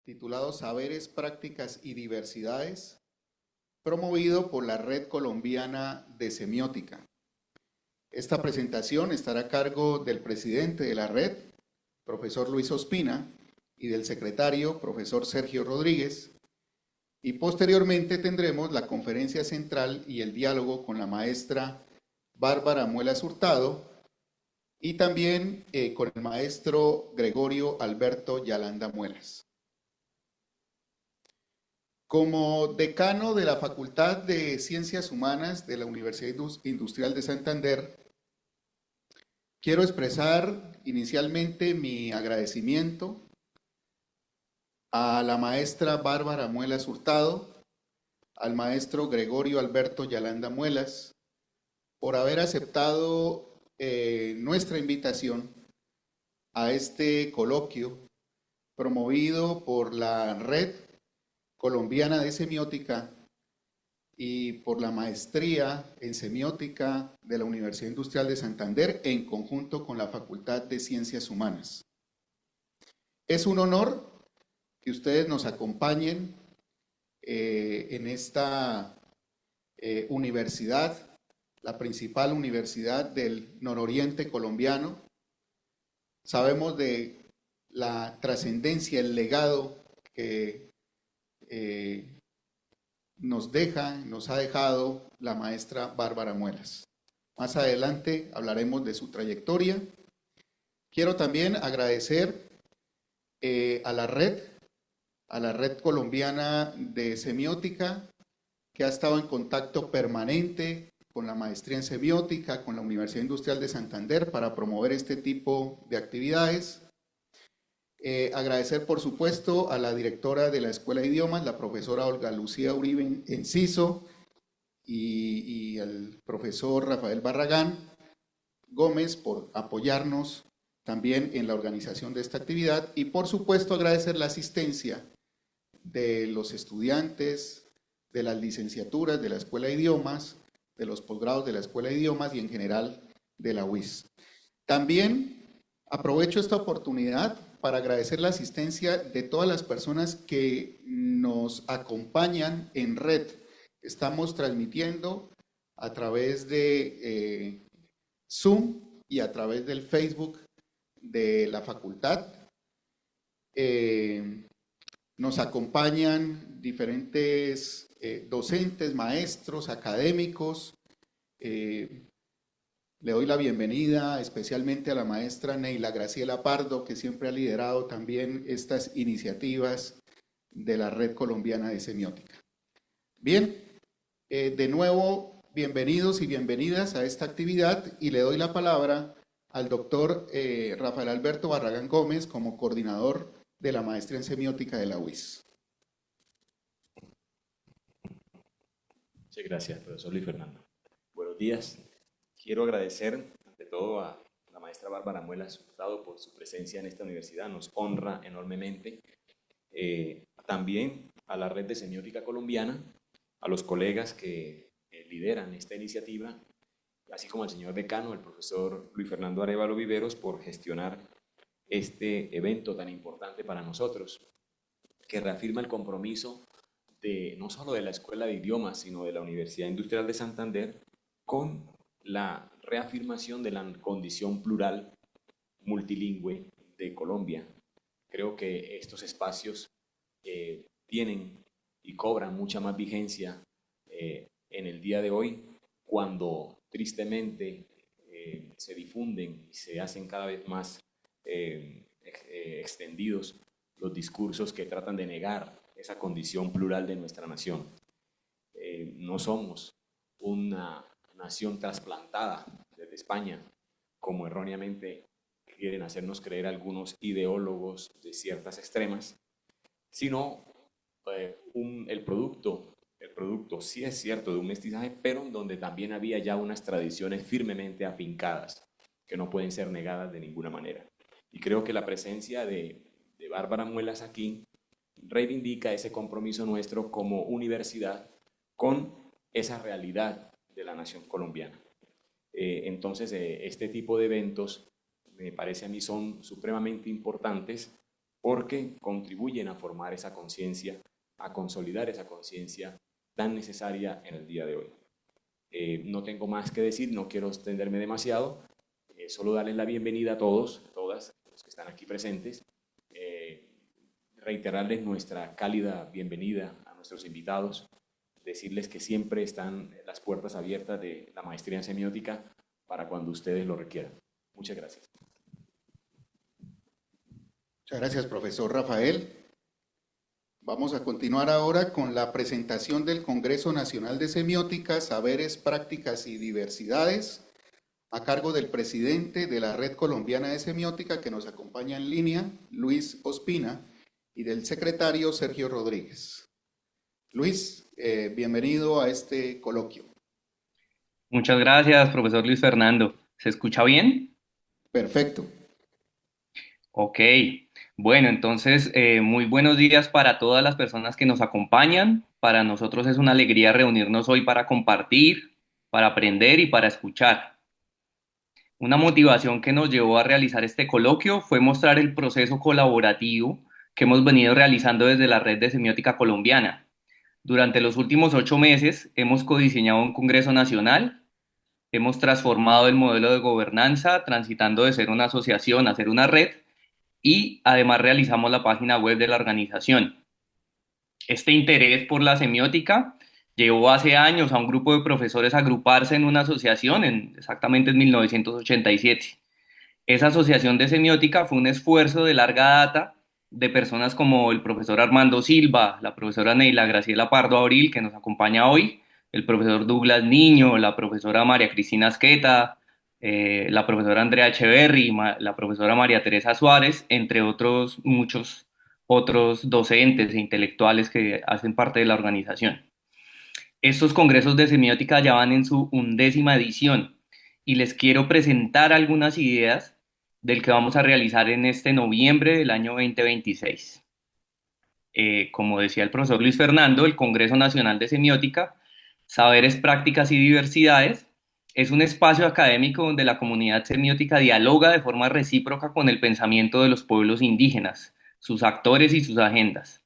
titulado Saberes, Prácticas y Diversidades, promovido por la Red Colombiana de Semiótica. Esta presentación estará a cargo del presidente de la red, profesor Luis Ospina, y del secretario, profesor Sergio Rodríguez, y posteriormente tendremos la conferencia central y el diálogo con la maestra Bárbara Muelas Hurtado y también con el maestro Gregorio Alberto Yalanda Muelas. Como decano de la Facultad de Ciencias Humanas de la Universidad Industrial de Santander, quiero expresar inicialmente mi agradecimiento a la maestra Bárbara Muelas Hurtado, al maestro Gregorio Alberto Yalanda Muelas, por haber aceptado nuestra invitación a este coloquio promovido por la Red Colombiana de Semiótica y por la Maestría en Semiótica de la Universidad Industrial de Santander en conjunto con la Facultad de Ciencias Humanas. Es un honor que ustedes nos acompañen en esta universidad, la principal universidad del nororiente colombiano. Sabemos de la trascendencia, el legado que nos ha dejado la maestra Bárbara Muelas. Más adelante hablaremos de su trayectoria. Quiero también agradecer a la Red Colombiana de Semiótica, que ha estado en contacto permanente con la maestría en semiótica, con la Universidad Industrial de Santander para promover este tipo de actividades. Agradecer, por supuesto, a la directora de la Escuela de Idiomas, la profesora Olga Lucía Uribe Enciso, y al profesor Rafael Barragán Gómez por apoyarnos también en la organización de esta actividad, y por supuesto agradecer la asistencia de los estudiantes de las licenciaturas de la Escuela de Idiomas, de los posgrados de la Escuela de Idiomas y en general de la UIS. También aprovecho esta oportunidad para agradecer la asistencia de todas las personas que nos acompañan en red. Estamos transmitiendo a través de Zoom y a través del Facebook de la facultad. Nos acompañan diferentes docentes, maestros, académicos. Le doy la bienvenida especialmente a la maestra Neila Graciela Pardo, que siempre ha liderado también estas iniciativas de la Red Colombiana de Semiótica. Bien, de nuevo, bienvenidos y bienvenidas a esta actividad, y le doy la palabra al doctor Rafael Alberto Barragán Gómez como coordinador de la maestría en semiótica de la UIS. Muchas gracias, profesor Luis Fernando. Buenos días. Quiero agradecer ante todo a la maestra Bárbara Muelas Hurtado por su presencia en esta universidad, nos honra enormemente. También a la Red de Semiótica Colombiana, a los colegas que lideran esta iniciativa, así como al señor decano, el profesor Luis Fernando Arévalo Viveros, por gestionar este evento tan importante para nosotros, que reafirma el compromiso no solo de la Escuela de Idiomas, sino de la Universidad Industrial de Santander, con la reafirmación de la condición plural multilingüe de Colombia. Creo que estos espacios tienen y cobran mucha más vigencia en el día de hoy, cuando tristemente se difunden y se hacen cada vez más extendidos los discursos que tratan de negar esa condición plural de nuestra nación. No somos una nación trasplantada desde España, como erróneamente quieren hacernos creer algunos ideólogos de ciertas extremas, sino el producto sí es cierto de un mestizaje, pero donde también había ya unas tradiciones firmemente afincadas que no pueden ser negadas de ninguna manera. Y creo que la presencia de Bárbara Muelas aquí reivindica ese compromiso nuestro como universidad con esa realidad de la nación colombiana. Entonces, este tipo de eventos me parece a mí son supremamente importantes porque contribuyen a formar esa conciencia, a consolidar esa conciencia tan necesaria en el día de hoy. No tengo más que decir, no quiero extenderme demasiado, solo darles la bienvenida a todos, a todas los que están aquí presentes, reiterarles nuestra cálida bienvenida a nuestros invitados, decirles que siempre están las puertas abiertas de la maestría en semiótica para cuando ustedes lo requieran. Muchas gracias. Muchas gracias, profesor Rafael. Vamos a continuar ahora con la presentación del Congreso Nacional de Semiótica, Saberes, Prácticas y Diversidades, a cargo del presidente de la Red Colombiana de Semiótica, que nos acompaña en línea, Luis Ospina, y del secretario Sergio Rodríguez. Luis, bienvenido a este coloquio. Muchas gracias, profesor Luis Fernando. ¿Se escucha bien? Perfecto. Ok. Bueno, entonces, muy buenos días para todas las personas que nos acompañan. Para nosotros es una alegría reunirnos hoy para compartir, para aprender y para escuchar. Una motivación que nos llevó a realizar este coloquio fue mostrar el proceso colaborativo que hemos venido realizando desde la Red de Semiótica Colombiana. Durante los últimos 8 meses hemos codiseñado un Congreso Nacional, hemos transformado el modelo de gobernanza, transitando de ser una asociación a ser una red, y además realizamos la página web de la organización. Este interés por la semiótica llevó hace años a un grupo de profesores a agruparse en una asociación, exactamente en 1987. Esa asociación de semiótica fue un esfuerzo de larga data de personas como el profesor Armando Silva, la profesora Neila Graciela Pardo Abril, que nos acompaña hoy, el profesor Douglas Niño, la profesora María Cristina Asqueta, la profesora Andrea Echeverry, la profesora María Teresa Suárez, entre otros muchos otros docentes e intelectuales que hacen parte de la organización. Estos congresos de semiótica ya van en su 11ª edición y les quiero presentar algunas ideas del que vamos a realizar en este noviembre del año 2026. Como decía el profesor Luis Fernando, el Congreso Nacional de Semiótica, Saberes, Prácticas y Diversidades, es un espacio académico donde la comunidad semiótica dialoga de forma recíproca con el pensamiento de los pueblos indígenas, sus actores y sus agendas.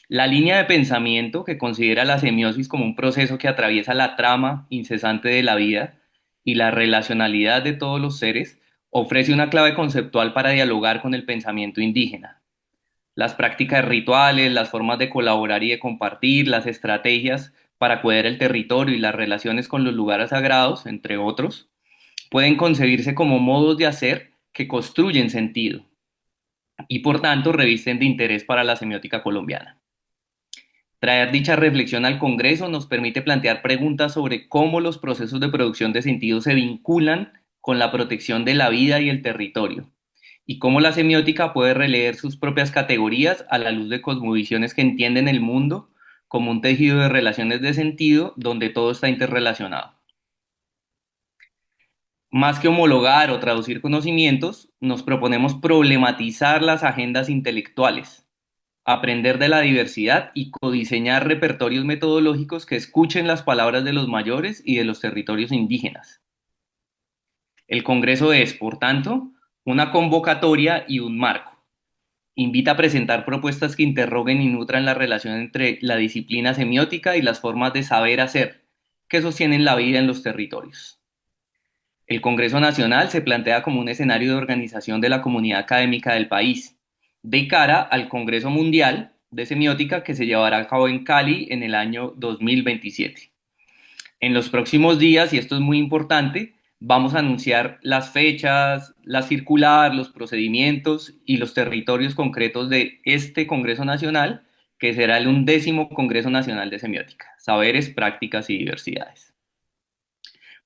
La línea de pensamiento, que considera la semiosis como un proceso que atraviesa la trama incesante de la vida y la relacionalidad de todos los seres, ofrece una clave conceptual para dialogar con el pensamiento indígena. Las prácticas rituales, las formas de colaborar y de compartir, las estrategias para cuidar el territorio y las relaciones con los lugares sagrados, entre otros, pueden concebirse como modos de hacer que construyen sentido y por tanto revisten de interés para la semiótica colombiana. Traer dicha reflexión al Congreso nos permite plantear preguntas sobre cómo los procesos de producción de sentido se vinculan con la protección de la vida y el territorio, y cómo la semiótica puede releer sus propias categorías a la luz de cosmovisiones que entienden el mundo como un tejido de relaciones de sentido donde todo está interrelacionado. Más que homologar o traducir conocimientos, nos proponemos problematizar las agendas intelectuales, aprender de la diversidad y codiseñar repertorios metodológicos que escuchen las palabras de los mayores y de los territorios indígenas. El Congreso es, por tanto, una convocatoria y un marco. Invita a presentar propuestas que interroguen y nutran la relación entre la disciplina semiótica y las formas de saber hacer que sostienen la vida en los territorios. El Congreso Nacional se plantea como un escenario de organización de la comunidad académica del país, de cara al Congreso Mundial de Semiótica que se llevará a cabo en Cali en el año 2027. En los próximos días, y esto es muy importante, vamos a anunciar las fechas, la circular, los procedimientos y los territorios concretos de este Congreso Nacional, que será el 11º Congreso Nacional de Semiótica, Saberes, Prácticas y Diversidades.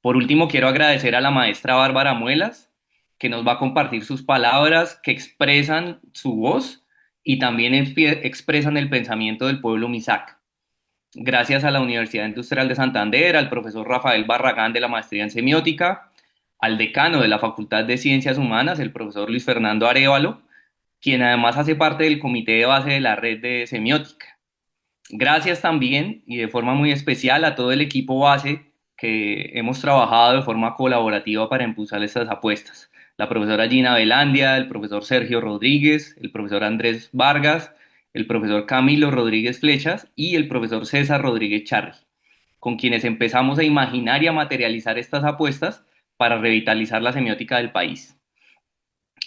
Por último, quiero agradecer a la maestra Bárbara Muelas, que nos va a compartir sus palabras que expresan su voz y también expresan el pensamiento del pueblo Misak. Gracias a la Universidad Industrial de Santander, al profesor Rafael Barragán de la Maestría en Semiótica, al decano de la Facultad de Ciencias Humanas, el profesor Luis Fernando Arévalo, quien además hace parte del comité de base de la Red de Semiótica. Gracias también, y de forma muy especial, a todo el equipo base que hemos trabajado de forma colaborativa para impulsar estas apuestas. la profesora Gina Velandia, el profesor Sergio Rodríguez, el profesor Andrés Vargas, el profesor Camilo Rodríguez Flechas y el profesor César Rodríguez Charri, con quienes empezamos a imaginar y a materializar estas apuestas para revitalizar la semiótica del país.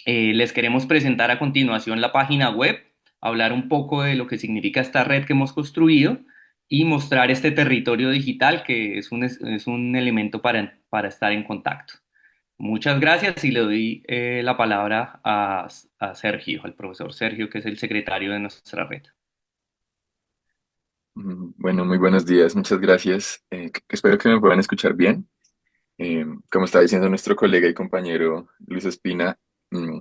Les queremos presentar a continuación la página web, hablar un poco de lo que significa esta red que hemos construido y mostrar este territorio digital que es un elemento para estar en contacto. Muchas gracias y le doy la palabra a Sergio, al profesor Sergio, que es el secretario de nuestra red. Bueno, muy buenos días, muchas gracias. Espero que me puedan escuchar bien. Como estaba diciendo nuestro colega y compañero Luis Espina, mm,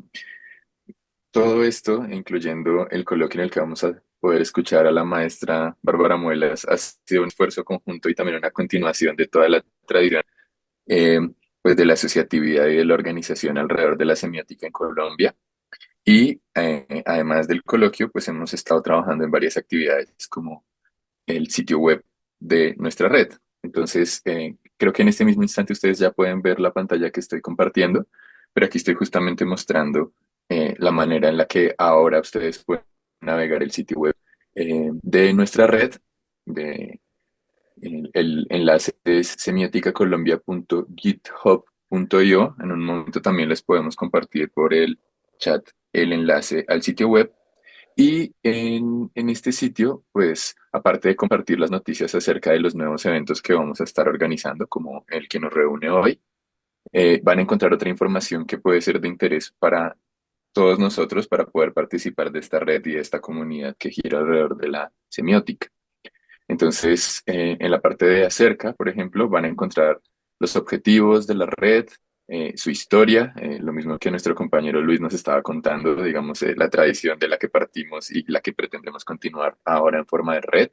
todo esto, incluyendo el coloquio en el que vamos a poder escuchar a la maestra Bárbara Muelas, ha sido un esfuerzo conjunto y también una continuación de toda la tradición eh, pues de la asociatividad y de la organización alrededor de la semiótica en Colombia. Y además del coloquio, pues hemos estado trabajando en varias actividades como el sitio web de nuestra red. Entonces, creo que en este mismo instante ustedes ya pueden ver la pantalla que estoy compartiendo, pero aquí estoy justamente mostrando la manera en la que ahora ustedes pueden navegar el sitio web de nuestra red. El enlace es semioticacolombia.github.io. En un momento también les podemos compartir por el chat el enlace al sitio web. Y en este sitio, pues, aparte de compartir las noticias acerca de los nuevos eventos que vamos a estar organizando, como el que nos reúne hoy, van a encontrar otra información que puede ser de interés para todos nosotros para poder participar de esta red y de esta comunidad que gira alrededor de la semiótica. Entonces, en la parte de acerca, por ejemplo, van a encontrar los objetivos de la red, su historia, lo mismo que nuestro compañero Luis nos estaba contando, digamos, la tradición de la que partimos y la que pretendemos continuar ahora en forma de red.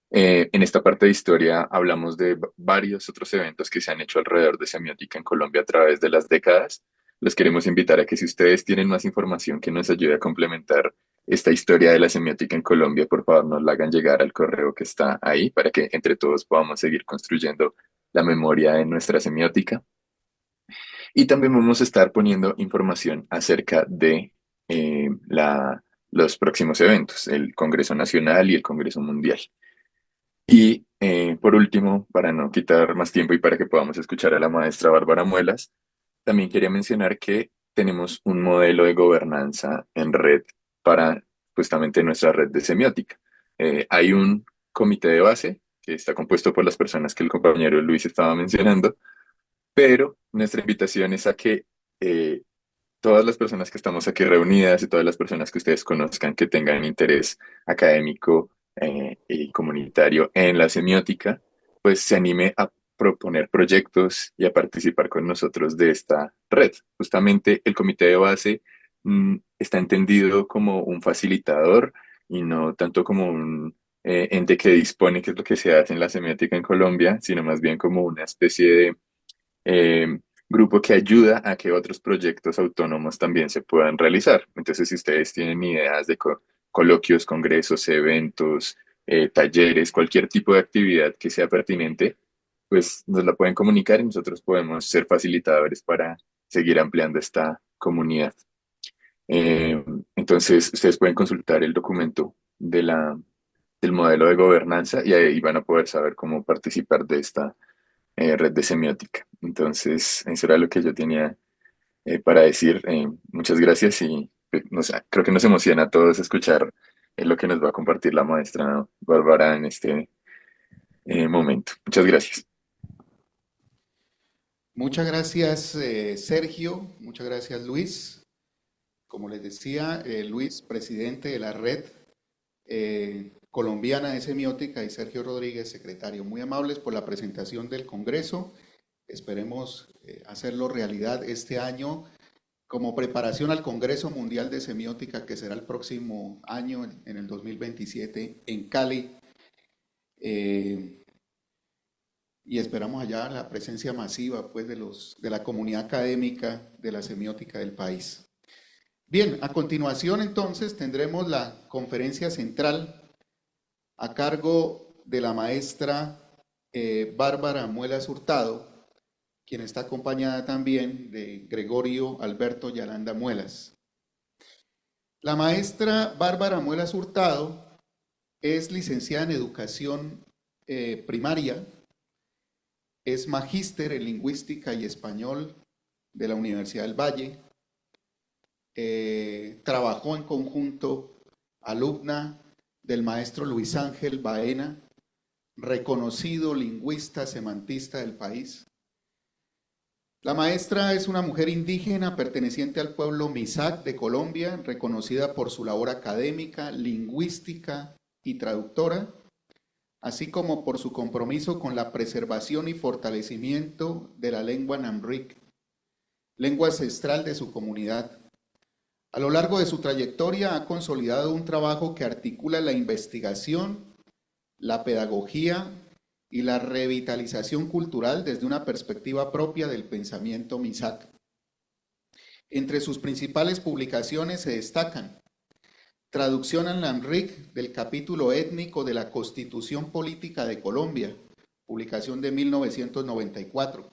En esta parte de historia hablamos de varios otros eventos que se han hecho alrededor de semiótica en Colombia a través de las décadas. Les queremos invitar a que si ustedes tienen más información que nos ayude a complementar esta historia de la semiótica en Colombia, por favor nos la hagan llegar al correo que está ahí para que entre todos podamos seguir construyendo la memoria de nuestra semiótica. Y también vamos a estar poniendo información acerca de los próximos eventos, el Congreso Nacional y el Congreso Mundial. Y por último, para no quitar más tiempo y para que podamos escuchar a la maestra Bárbara Muelas, también quería mencionar que tenemos un modelo de gobernanza en red para justamente nuestra red de semiótica. Hay un comité de base que está compuesto por las personas que el compañero Luis estaba mencionando, pero nuestra invitación es a que todas las personas que estamos aquí reunidas y todas las personas que ustedes conozcan que tengan interés académico y comunitario en la semiótica, pues se anime a proponer proyectos y a participar con nosotros de esta red. Justamente el comité de base está entendido como un facilitador y no tanto como un ente que dispone qué es lo que se hace en la semiótica en Colombia, sino más bien como una especie de grupo que ayuda a que otros proyectos autónomos también se puedan realizar. Entonces, si ustedes tienen ideas de coloquios, congresos, eventos, talleres, cualquier tipo de actividad que sea pertinente, pues nos la pueden comunicar y nosotros podemos ser facilitadores para seguir ampliando esta comunidad. Entonces, ustedes pueden consultar el documento del modelo de gobernanza y ahí van a poder saber cómo participar de esta red de semiótica. Entonces, eso era lo que yo tenía para decir. Muchas gracias y creo que nos emociona a todos escuchar lo que nos va a compartir la maestra Bárbara en este momento. Muchas gracias. Muchas gracias, Sergio. Muchas gracias, Luis. Como les decía, Luis, presidente de la red colombiana de semiótica, y Sergio Rodríguez, secretario. Muy amables por la presentación del Congreso. Esperemos hacerlo realidad este año como preparación al Congreso Mundial de Semiótica que será el próximo año, en el 2027, en Cali. Y esperamos allá la presencia masiva pues, de la comunidad académica de la semiótica del país. Bien, a continuación entonces tendremos la conferencia central a cargo de la maestra Bárbara Muelas Hurtado, quien está acompañada también de Gregorio Alberto Yalanda Muelas. La maestra Bárbara Muelas Hurtado es licenciada en educación primaria, es magíster en lingüística y español de la Universidad del Valle, trabajó en conjunto, alumna del maestro Luis Ángel Baena, reconocido lingüista semantista del país. La maestra es una mujer indígena perteneciente al pueblo Misak de Colombia, reconocida por su labor académica, lingüística y traductora, así como por su compromiso con la preservación y fortalecimiento de la lengua Namric, lengua ancestral de su comunidad. A lo largo de su trayectoria ha consolidado un trabajo que articula la investigación, la pedagogía y la revitalización cultural desde una perspectiva propia del pensamiento Misak. Entre sus principales publicaciones se destacan Traducción al Namric del capítulo étnico de la Constitución Política de Colombia, publicación de 1994.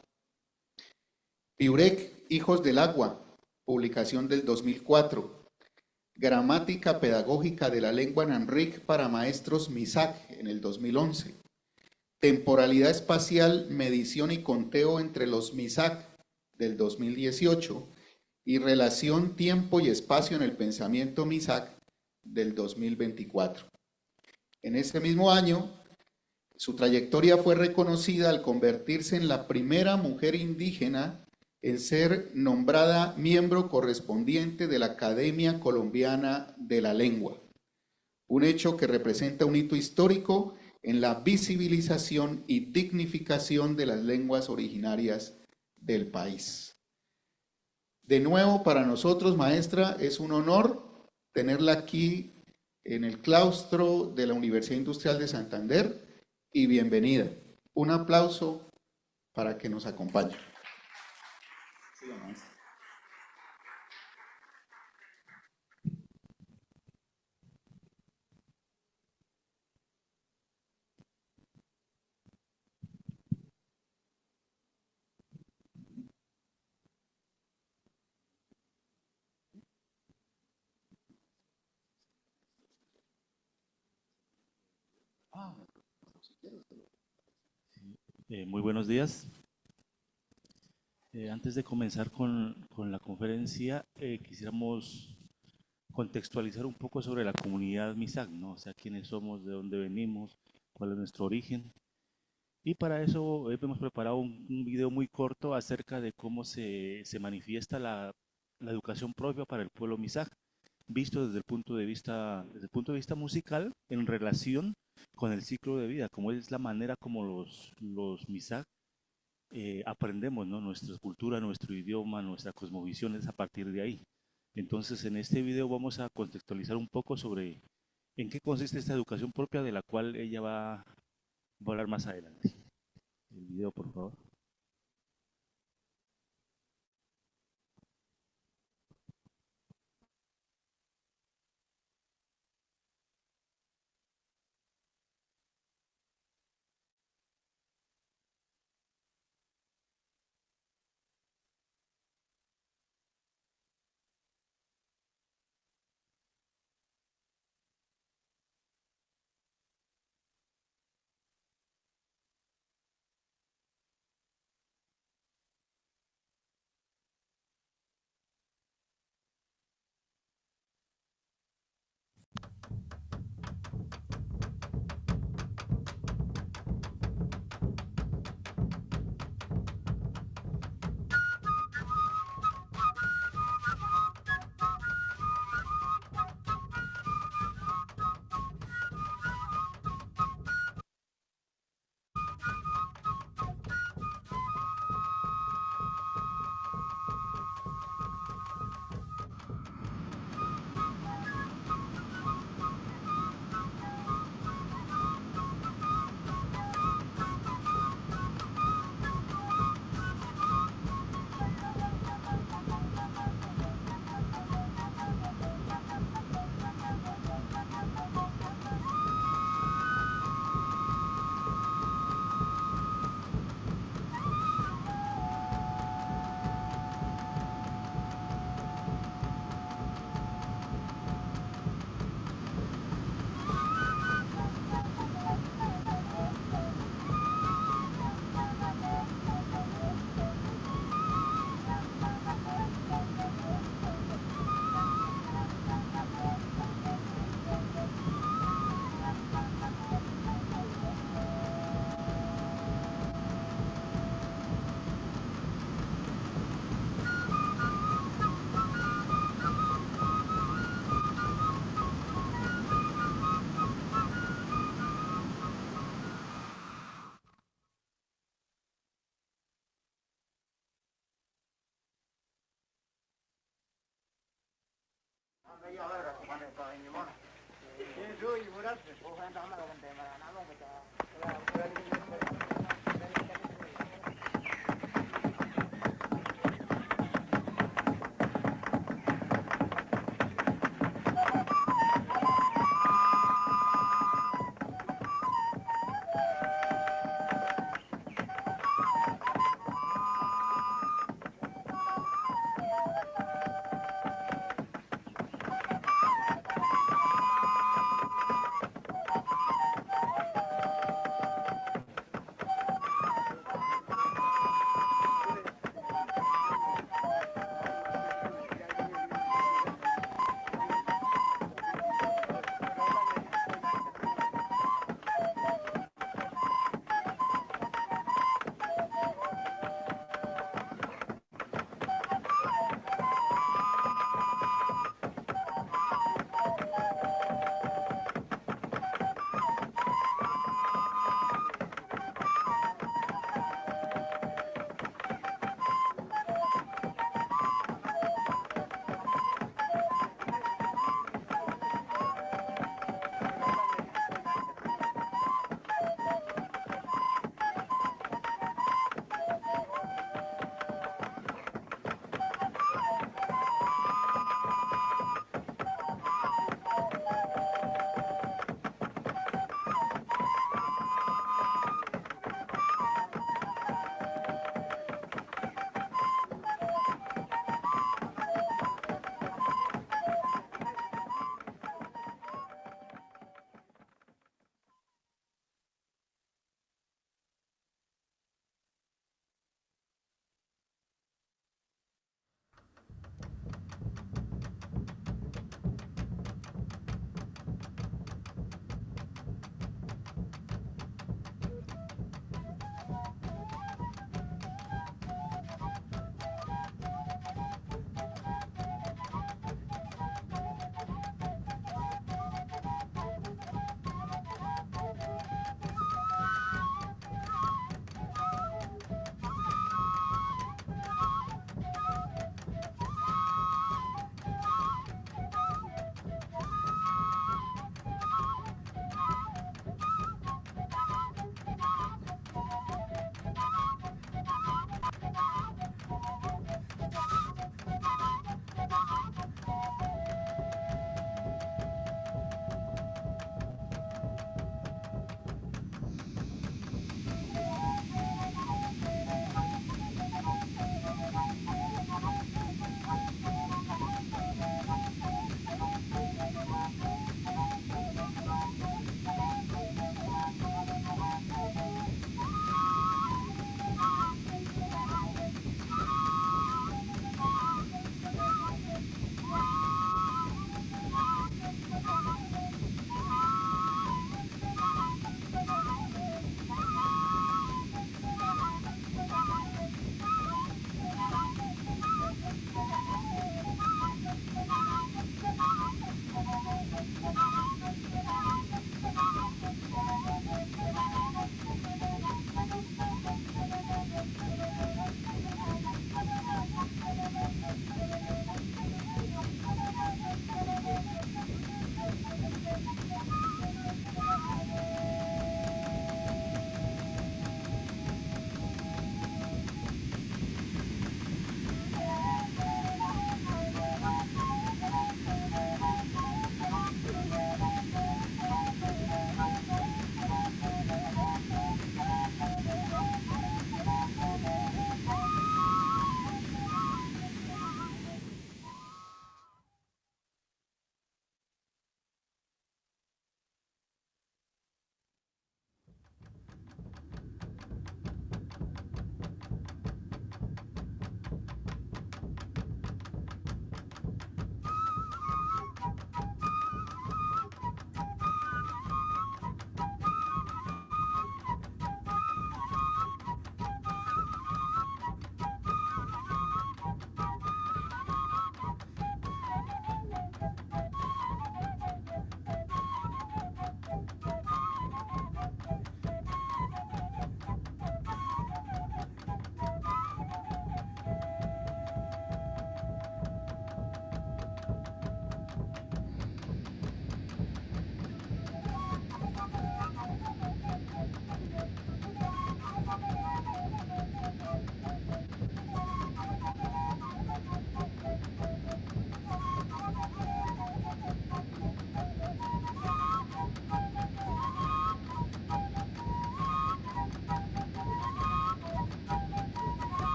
Piurec, Hijos del Agua, publicación del 2004. Gramática Pedagógica de la Lengua Namric para Maestros Misak, en el 2011. Temporalidad Espacial, Medición y Conteo entre los Misak, del 2018. Y Relación Tiempo y Espacio en el Pensamiento Misak, del 2024. En ese mismo año, su trayectoria fue reconocida al convertirse en la primera mujer indígena en ser nombrada miembro correspondiente de la Academia Colombiana de la Lengua, un hecho que representa un hito histórico en la visibilización y dignificación de las lenguas originarias del país. De nuevo, para nosotros, maestra, es un honor tenerla aquí en el claustro de la Universidad Industrial de Santander y bienvenida. Un aplauso para que nos acompañe. Sí, maestra. Muy buenos días. Antes de comenzar con la conferencia, quisiéramos contextualizar un poco sobre la comunidad Misak, ¿no? O sea, quiénes somos, de dónde venimos, cuál es nuestro origen. Y para eso hemos preparado un video muy corto acerca de cómo se manifiesta la educación propia para el pueblo Misak, visto desde el punto de vista musical en relación con el ciclo de vida, como es la manera como los Misak aprendemos, ¿no? Nuestra cultura, nuestro idioma, nuestra cosmovisión es a partir de ahí. Entonces, en este video vamos a contextualizar un poco sobre en qué consiste esta educación propia de la cual ella va a hablar más adelante. El video, por favor.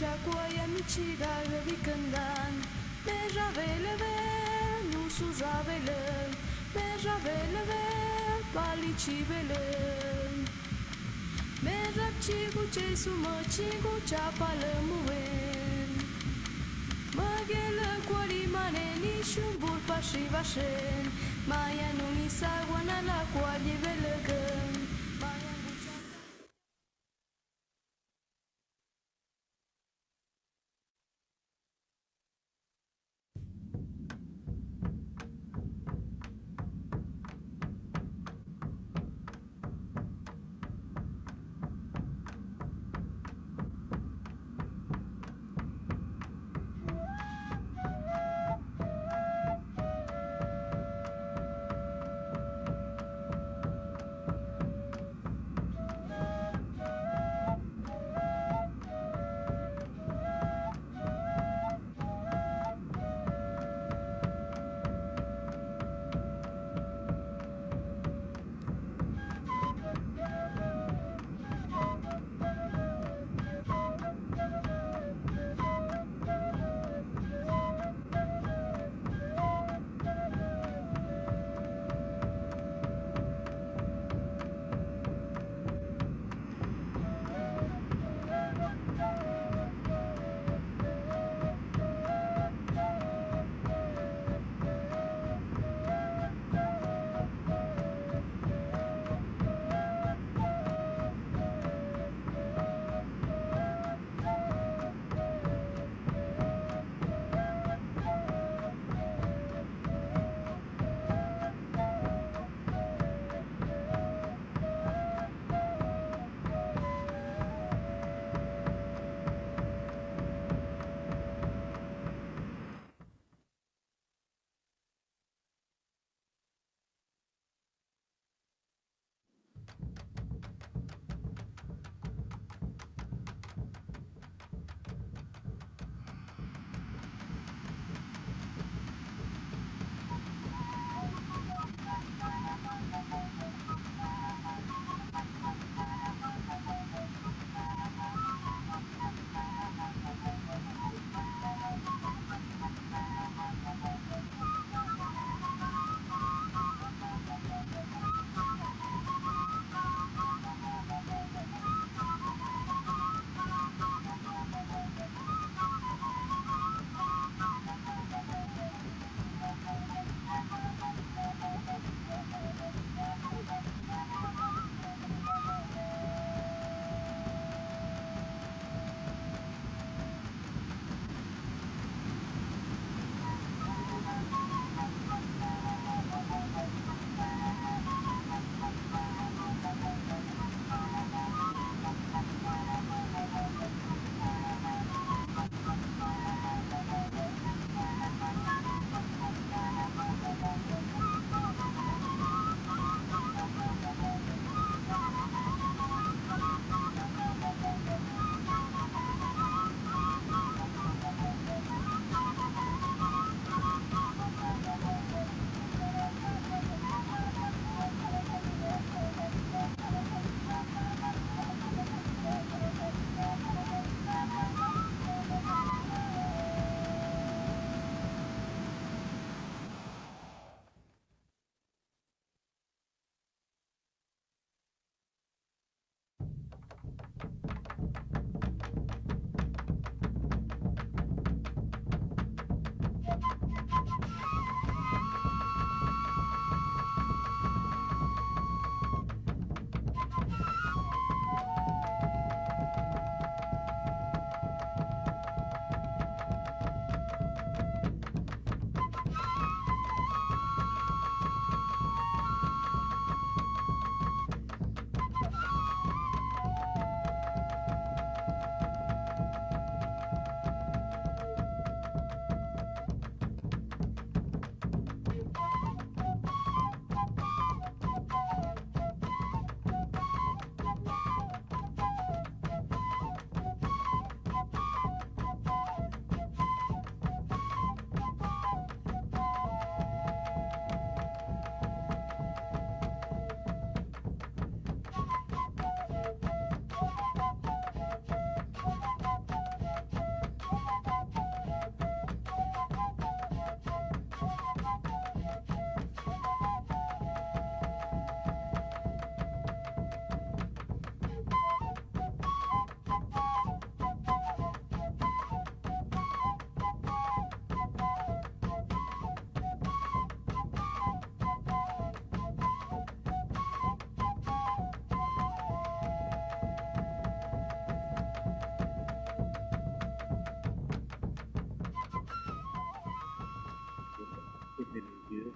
chacoya michiga revikandan me ravele ve nu su ravele me ravele ve palichi vele me rapchi guche suma chigu chapale muen magela kwali mane ni shumbur pashi vashen maya no ni sagwana la kwali velegan maya gucha.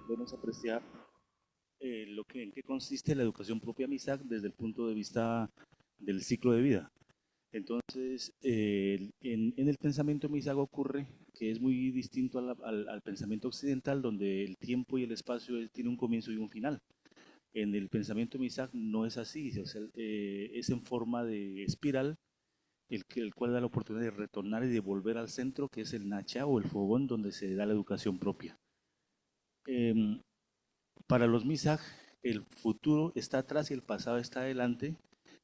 podemos apreciar en qué consiste la educación propia MISAC desde el punto de vista del ciclo de vida. Entonces, en el pensamiento MISAC ocurre que es muy distinto al pensamiento occidental, donde el tiempo y el espacio tiene un comienzo y un final. En el pensamiento MISAC no es así, o sea, es en forma de espiral, el cual da la oportunidad de retornar y de volver al centro, que es el Nacha o el fogón donde se da la educación propia. Para los MISAC, el futuro está atrás y el pasado está adelante,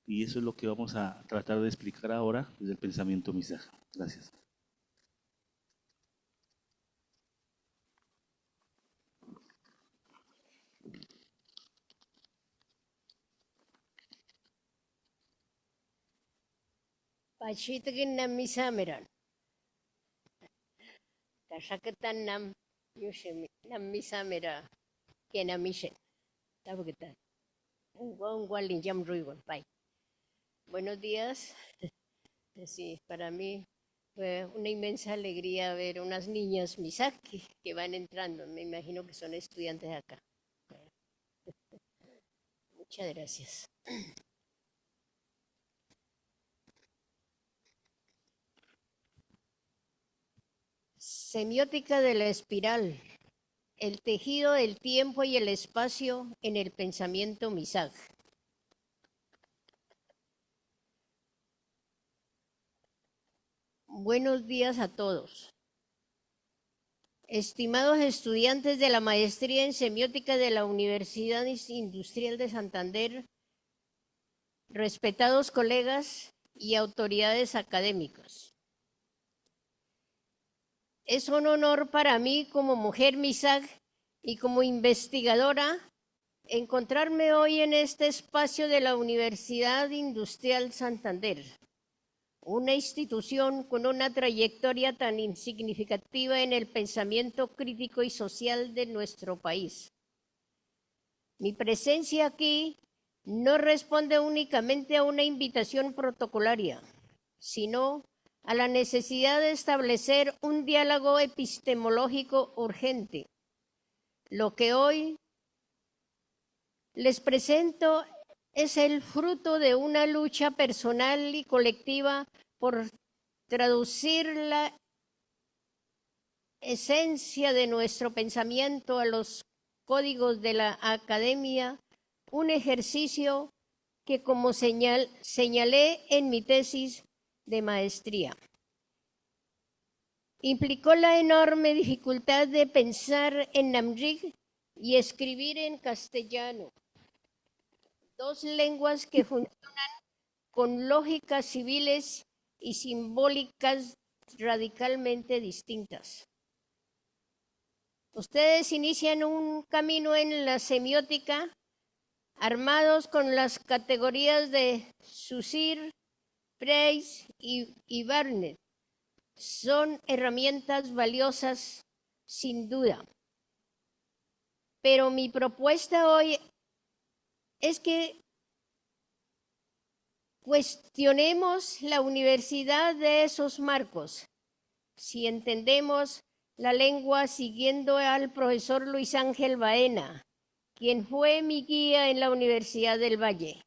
y eso es lo que vamos a tratar de explicar ahora desde el pensamiento MISAC. Gracias. Pachitagin nam misamiran. Tashakatan nam yushimi nam misamira que namishen. Tabukitan. Un gualinjam ruigon. Bye. Buenos días. Sí, para mí fue una inmensa alegría ver unas niñas misaki que van entrando. Me imagino que son estudiantes de acá. Muchas gracias. Semiótica de la espiral, el tejido del tiempo y el espacio en el pensamiento MISAC. Buenos días a todos. Estimados estudiantes de la maestría en semiótica de la Universidad Industrial de Santander, respetados colegas y autoridades académicas. Es un honor para mí como mujer MISAC y como investigadora encontrarme hoy en este espacio de la Universidad Industrial Santander, una institución con una trayectoria tan insignificativa en el pensamiento crítico y social de nuestro país. Mi presencia aquí no responde únicamente a una invitación protocolaria, sino a la necesidad de establecer un diálogo epistemológico urgente. Lo que hoy les presento es el fruto de una lucha personal y colectiva por traducir la esencia de nuestro pensamiento a los códigos de la academia, un ejercicio que, como señalé en mi tesis de maestría, implicó la enorme dificultad de pensar en Namrig y escribir en castellano, dos lenguas que funcionan con lógicas civiles y simbólicas radicalmente distintas. Ustedes inician un camino en la semiótica armados con las categorías de Saussure, Price y Barnett. Son herramientas valiosas, sin duda. Pero mi propuesta hoy es que cuestionemos la universidad de esos marcos. Si entendemos la lengua siguiendo al profesor Luis Ángel Baena, quien fue mi guía en la Universidad del Valle,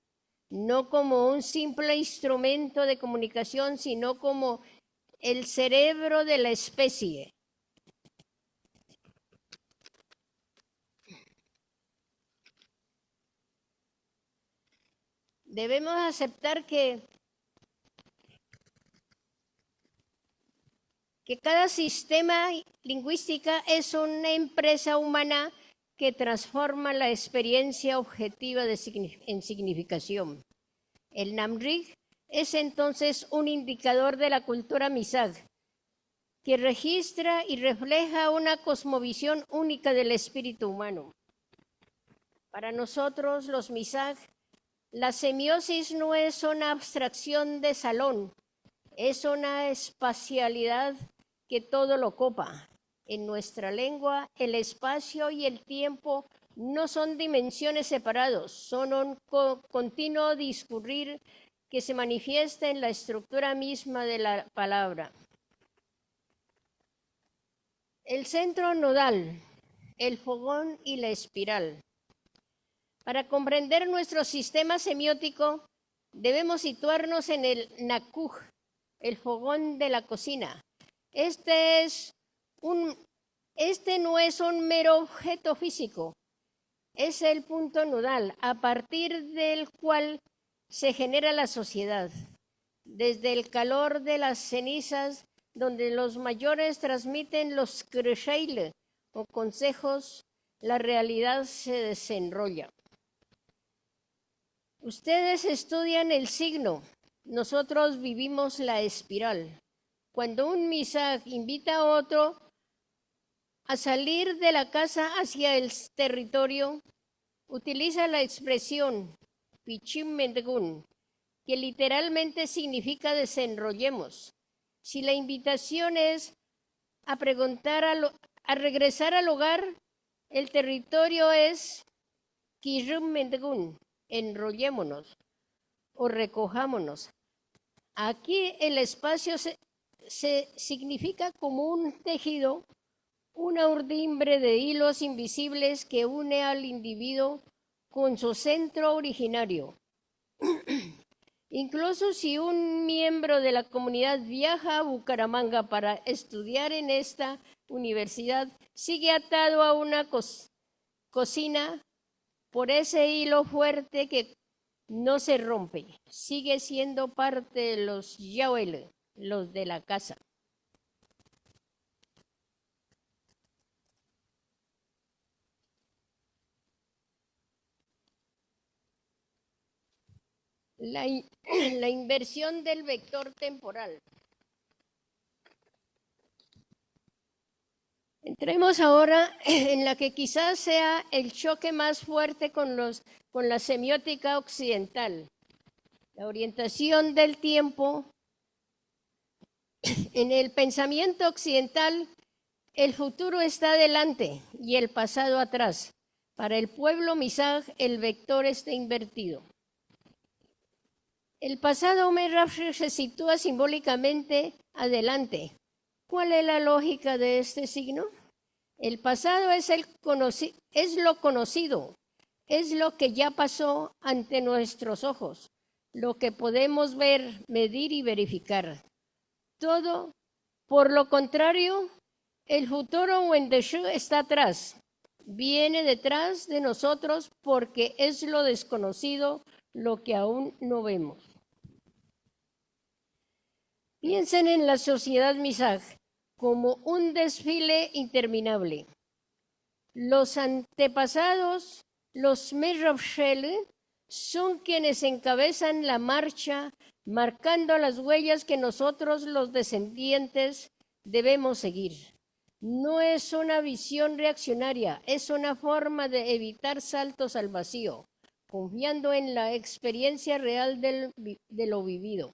no como un simple instrumento de comunicación, sino como el cerebro de la especie. Debemos aceptar que cada sistema lingüístico es una empresa humana que transforma la experiencia objetiva en significación. El Namrig es entonces un indicador de la cultura MISAC, que registra y refleja una cosmovisión única del espíritu humano. Para nosotros, los MISAC, la semiosis no es una abstracción de salón, es una espacialidad que todo lo copa. En nuestra lengua, el espacio y el tiempo no son dimensiones separadas, son un continuo discurrir que se manifiesta en la estructura misma de la palabra. El centro nodal el fogón y la espiral. Para comprender nuestro sistema semiótico, debemos situarnos en el nakuj, el fogón de la cocina. Este no es un mero objeto físico, es el punto nodal a partir del cual se genera la sociedad. Desde el calor de las cenizas, donde los mayores transmiten los kresheile o consejos, la realidad se desenrolla. Ustedes estudian el signo, nosotros vivimos la espiral. Cuando un misaj invita a otro a salir de la casa hacia el territorio, utiliza la expresión pichim mendegun, que literalmente significa desenrollemos. Si la invitación es a regresar al hogar, el territorio es kirum mendegun, enrollémonos o recojámonos. Aquí el espacio se significa como un tejido, una urdimbre de hilos invisibles que une al individuo con su centro originario. Incluso si un miembro de la comunidad viaja a Bucaramanga para estudiar en esta universidad, sigue atado a una cocina por ese hilo fuerte que no se rompe. Sigue siendo parte de los yahuel, los de la casa. La inversión del vector temporal. Entremos ahora en la que quizás sea el choque más fuerte con la semiótica occidental, la orientación del tiempo. En el pensamiento occidental, el futuro está adelante y el pasado atrás. Para el pueblo misaj, el vector está invertido. El pasado Merrafsh se sitúa simbólicamente adelante. ¿Cuál es la lógica de este signo? El pasado es lo conocido, es lo que ya pasó ante nuestros ojos, lo que podemos ver, medir y verificar. Todo, por lo contrario, el futuro Wendeshu está atrás, viene detrás de nosotros porque es lo desconocido, lo que aún no vemos. Piensen en la sociedad misaj como un desfile interminable. Los antepasados, los Merrafshel, son quienes encabezan la marcha, marcando las huellas que nosotros, los descendientes, debemos seguir. No es una visión reaccionaria, es una forma de evitar saltos al vacío, confiando en la experiencia real de lo vivido.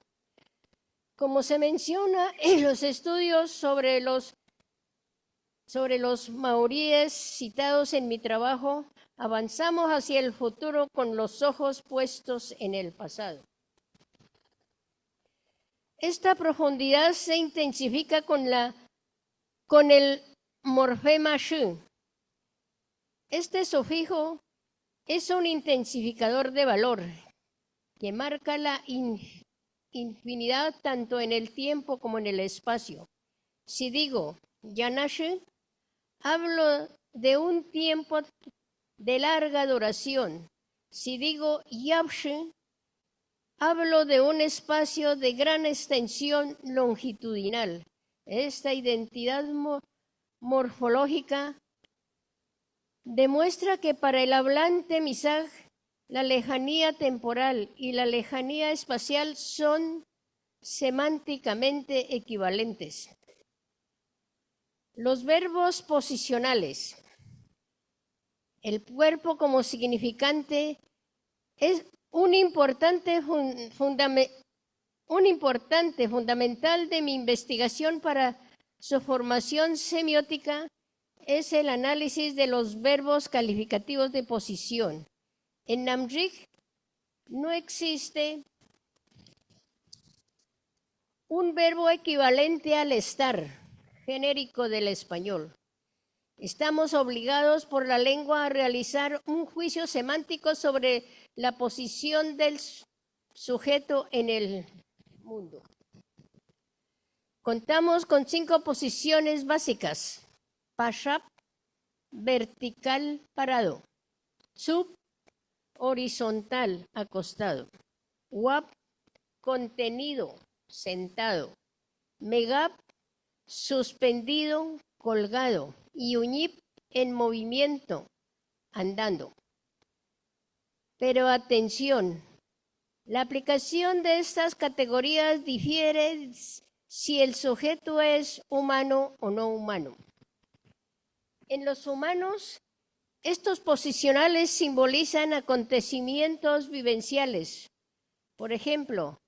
Como se menciona en los estudios sobre los maoríes citados en mi trabajo, avanzamos hacia el futuro con los ojos puestos en el pasado. Esta profundidad se intensifica con el morfema shu. Este sufijo es un intensificador de valor que marca la infinidad tanto en el tiempo como en el espacio. Si digo Yanash, hablo de un tiempo de larga duración. Si digo Yabsh, hablo de un espacio de gran extensión longitudinal. Esta identidad morfológica demuestra que para el hablante misaj, la lejanía temporal y la lejanía espacial son semánticamente equivalentes. Los verbos posicionales. El cuerpo como significante es un importante fundamental de mi investigación para su formación semiótica es el análisis de los verbos calificativos de posición. En Namrik no existe un verbo equivalente al estar, genérico del español. Estamos obligados por la lengua a realizar un juicio semántico sobre la posición del sujeto en el mundo. Contamos con 5 posiciones básicas: Pashab, vertical, parado; Sub, horizontal, acostado; Wab, contenido, sentado; Megab, suspendido, colgado; y Uñib, en movimiento, andando. Pero atención, la aplicación de estas categorías difiere si el sujeto es humano o no humano. En los humanos, estos posicionales simbolizan acontecimientos vivenciales. Por ejemplo,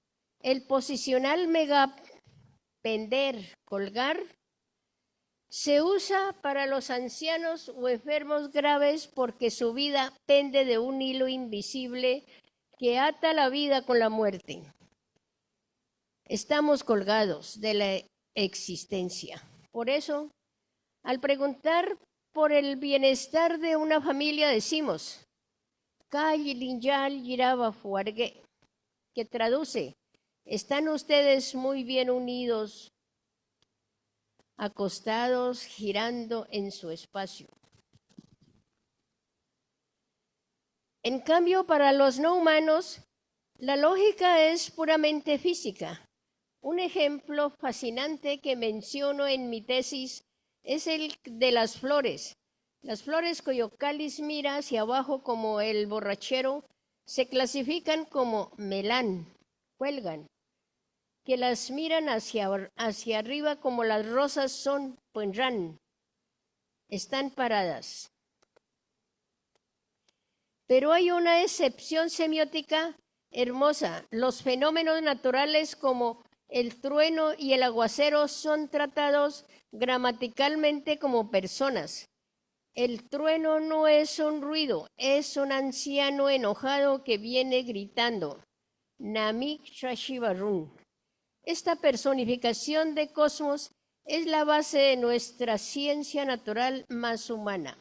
el posicional Megab, pender, colgar, se usa para los ancianos o enfermos graves porque su vida pende de un hilo invisible que ata la vida con la muerte. Estamos colgados de la existencia. Por eso, al preguntar por el bienestar de una familia decimos Kayilinyal Yiraba Fuargue, que traduce: están ustedes muy bien unidos, acostados, girando en su espacio. En cambio, para los no humanos, la lógica es puramente física. Un ejemplo fascinante que menciono en mi tesis es el de las flores. Las flores cuyo cáliz mira hacia abajo como el borrachero se clasifican como melán, cuelgan; que las miran hacia arriba como las rosas son punran, están paradas. Pero hay una excepción semiótica hermosa. Los fenómenos naturales como el trueno y el aguacero son tratados gramaticalmente como personas. El trueno no es un ruido, es un anciano enojado que viene gritando. Namik Shashivarun. Esta personificación de cosmos es la base de nuestra ciencia natural más humana.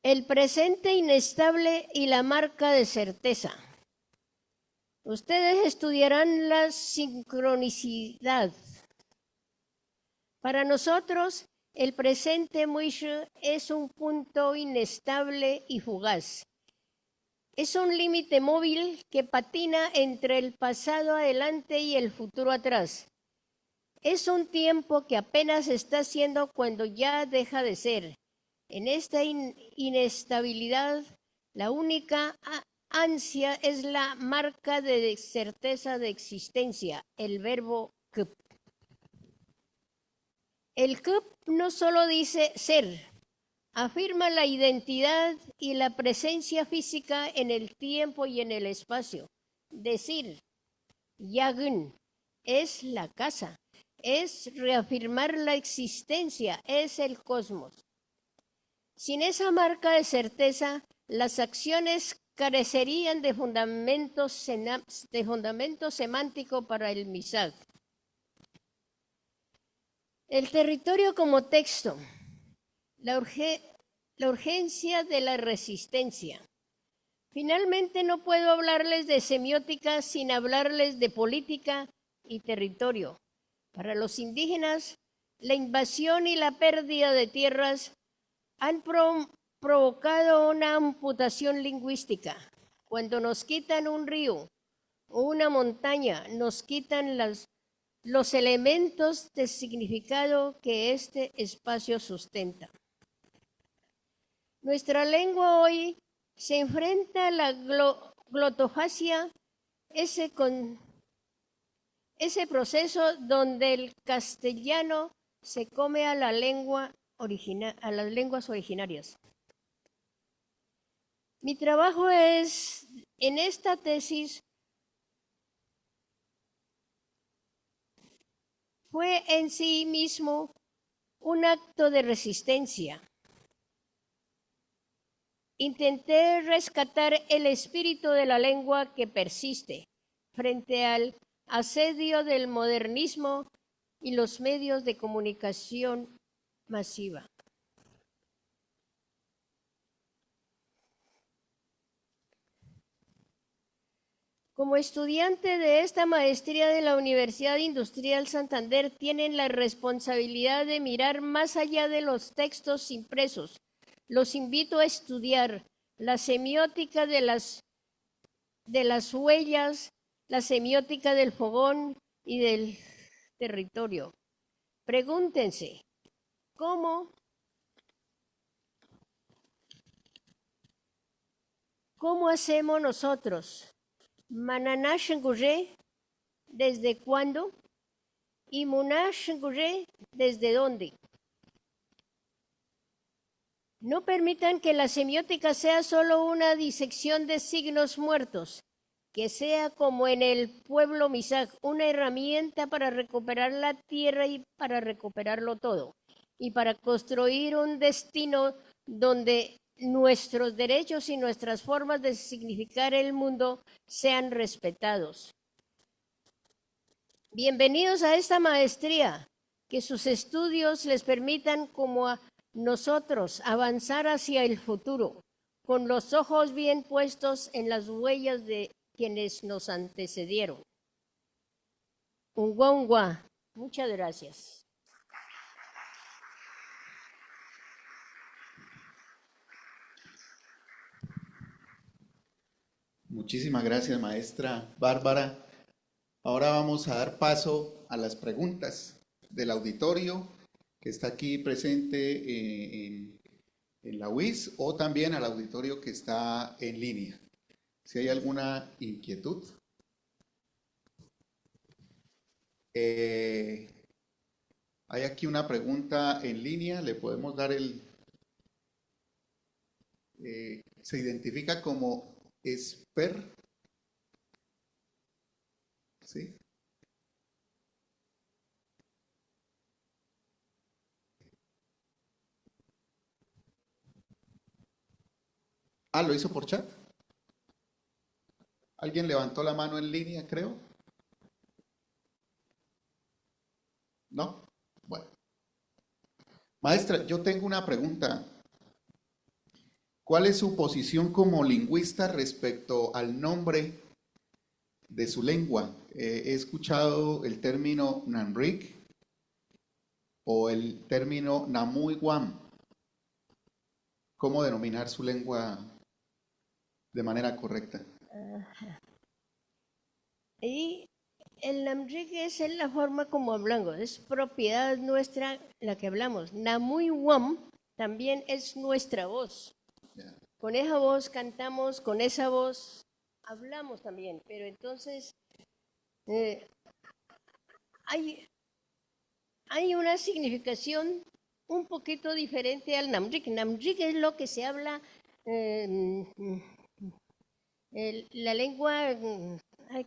El presente inestable y la marca de certeza. Ustedes estudiarán la sincronicidad. Para nosotros, el presente Muishu es un punto inestable y fugaz. Es un límite móvil que patina entre el pasado adelante y el futuro atrás. Es un tiempo que apenas está siendo cuando ya deja de ser. En esta inestabilidad, la única ansia es la marca de certeza de existencia, el verbo kup. El kup no solo dice ser, afirma la identidad y la presencia física en el tiempo y en el espacio. Decir, yagun, es la casa, es reafirmar la existencia, es el cosmos. Sin esa marca de certeza, las acciones carecerían de fundamento semántico para el Misag. El territorio como texto, la urgencia de la resistencia. Finalmente, no puedo hablarles de semiótica sin hablarles de política y territorio. Para los indígenas, la invasión y la pérdida de tierras han provocado una amputación lingüística. Cuando nos quitan un río o una montaña, nos quitan los elementos de significado que este espacio sustenta. Nuestra lengua hoy se enfrenta a la glotofasia, ese proceso donde el castellano se come a las lenguas originarias. Mi trabajo en esta tesis fue en sí mismo un acto de resistencia. Intenté rescatar el espíritu de la lengua que persiste, frente al asedio del modernismo y los medios de comunicación masiva. Como estudiante de esta maestría de la Universidad Industrial Santander, tienen la responsabilidad de mirar más allá de los textos impresos. Los invito a estudiar la semiótica de las huellas, la semiótica del fogón y del territorio. Pregúntense, ¿cómo hacemos nosotros? Mananash Nguré, ¿desde cuándo? Y Munash Nguré, ¿desde dónde? No permitan que la semiótica sea solo una disección de signos muertos, que sea como en el pueblo Misag, una herramienta para recuperar la tierra y para recuperarlo todo, y para construir un destino donde nuestros derechos y nuestras formas de significar el mundo sean respetados. Bienvenidos a esta maestría, que sus estudios les permitan como a nosotros avanzar hacia el futuro, con los ojos bien puestos en las huellas de quienes nos antecedieron. Ungwangwa, muchas gracias. Muchísimas gracias, maestra Bárbara. Ahora vamos a dar paso a las preguntas del auditorio que está aquí presente en la UIS o también al auditorio que está en línea. Si hay alguna inquietud. Hay aquí una pregunta en línea, le podemos dar se identifica como Esper. ¿Sí? Ah, ¿lo hizo por chat? ¿Alguien levantó la mano en línea, creo? ¿No? Bueno. Maestra, yo tengo una pregunta. ¿Cuál es su posición como lingüista respecto al nombre de su lengua? He escuchado el término Namrik o el término Namuiguam. ¿Cómo denominar su lengua de manera correcta? Y el Namrik es la forma como hablamos, es propiedad nuestra la que hablamos. Namuiguam también es nuestra voz. Yeah. Con esa voz cantamos, con esa voz hablamos también, pero entonces hay una significación un poquito diferente al Namrik. Namrik es lo que se habla, la lengua,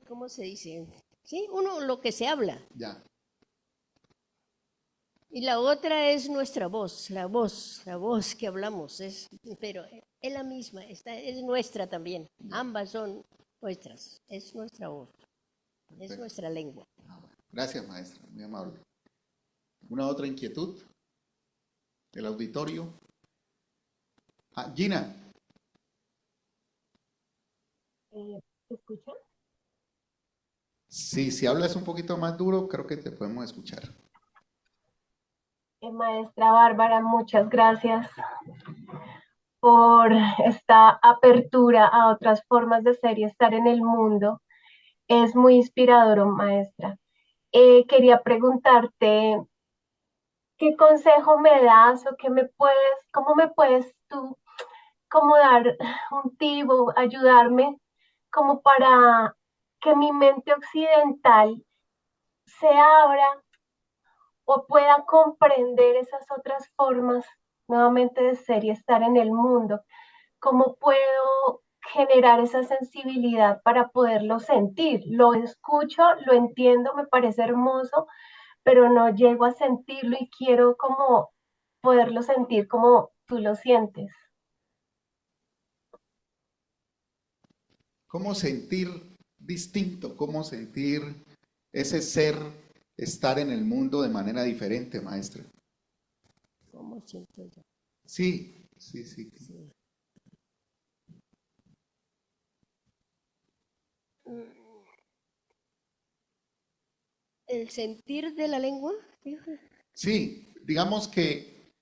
¿cómo se dice? Sí, lo que se habla. Ya. Y la otra es nuestra voz, la voz que hablamos, pero es la misma, es nuestra también. Ambas son nuestras, es nuestra voz, es nuestra lengua. Gracias, maestra, muy amable. ¿Una otra inquietud del auditorio? Gina. ¿Se escucha? Sí, si hablas un poquito más duro, creo que te podemos escuchar. Maestra Bárbara, muchas gracias por esta apertura a otras formas de ser y estar en el mundo. Es muy inspirador, maestra. Quería preguntarte, ¿qué consejo me das o cómo me puedes tú como dar un tip o ayudarme como para que mi mente occidental se abra o pueda comprender esas otras formas nuevamente de ser y estar en el mundo? ¿Cómo puedo generar esa sensibilidad para poderlo sentir? Lo escucho, lo entiendo, me parece hermoso, pero no llego a sentirlo y quiero como poderlo sentir como tú lo sientes. ¿Cómo sentir distinto, cómo sentir ese ser, estar en el mundo de manera diferente, maestra. ¿Cómo siento yo? Sí, sí, sí. Sí. ¿El sentir de la lengua? Dijo. Sí, digamos que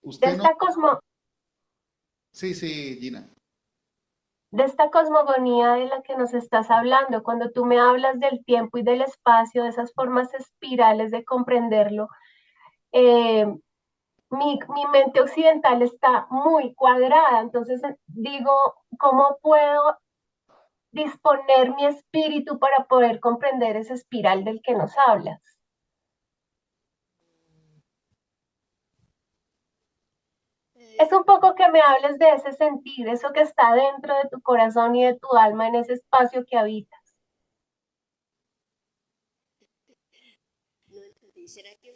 De usted no... esta cosmo, Sí, sí, Gina. de esta cosmogonía de la que nos estás hablando, cuando tú me hablas del tiempo y del espacio, de esas formas espirales de comprenderlo, eh, mi mente occidental está muy cuadrada, entonces digo, ¿cómo puedo disponer mi espíritu para poder comprender esa espiral del que nos hablas? Es un poco que me hables de ese sentir, eso que está dentro de tu corazón y de tu alma en ese espacio que habitas. No entendí. ¿Será que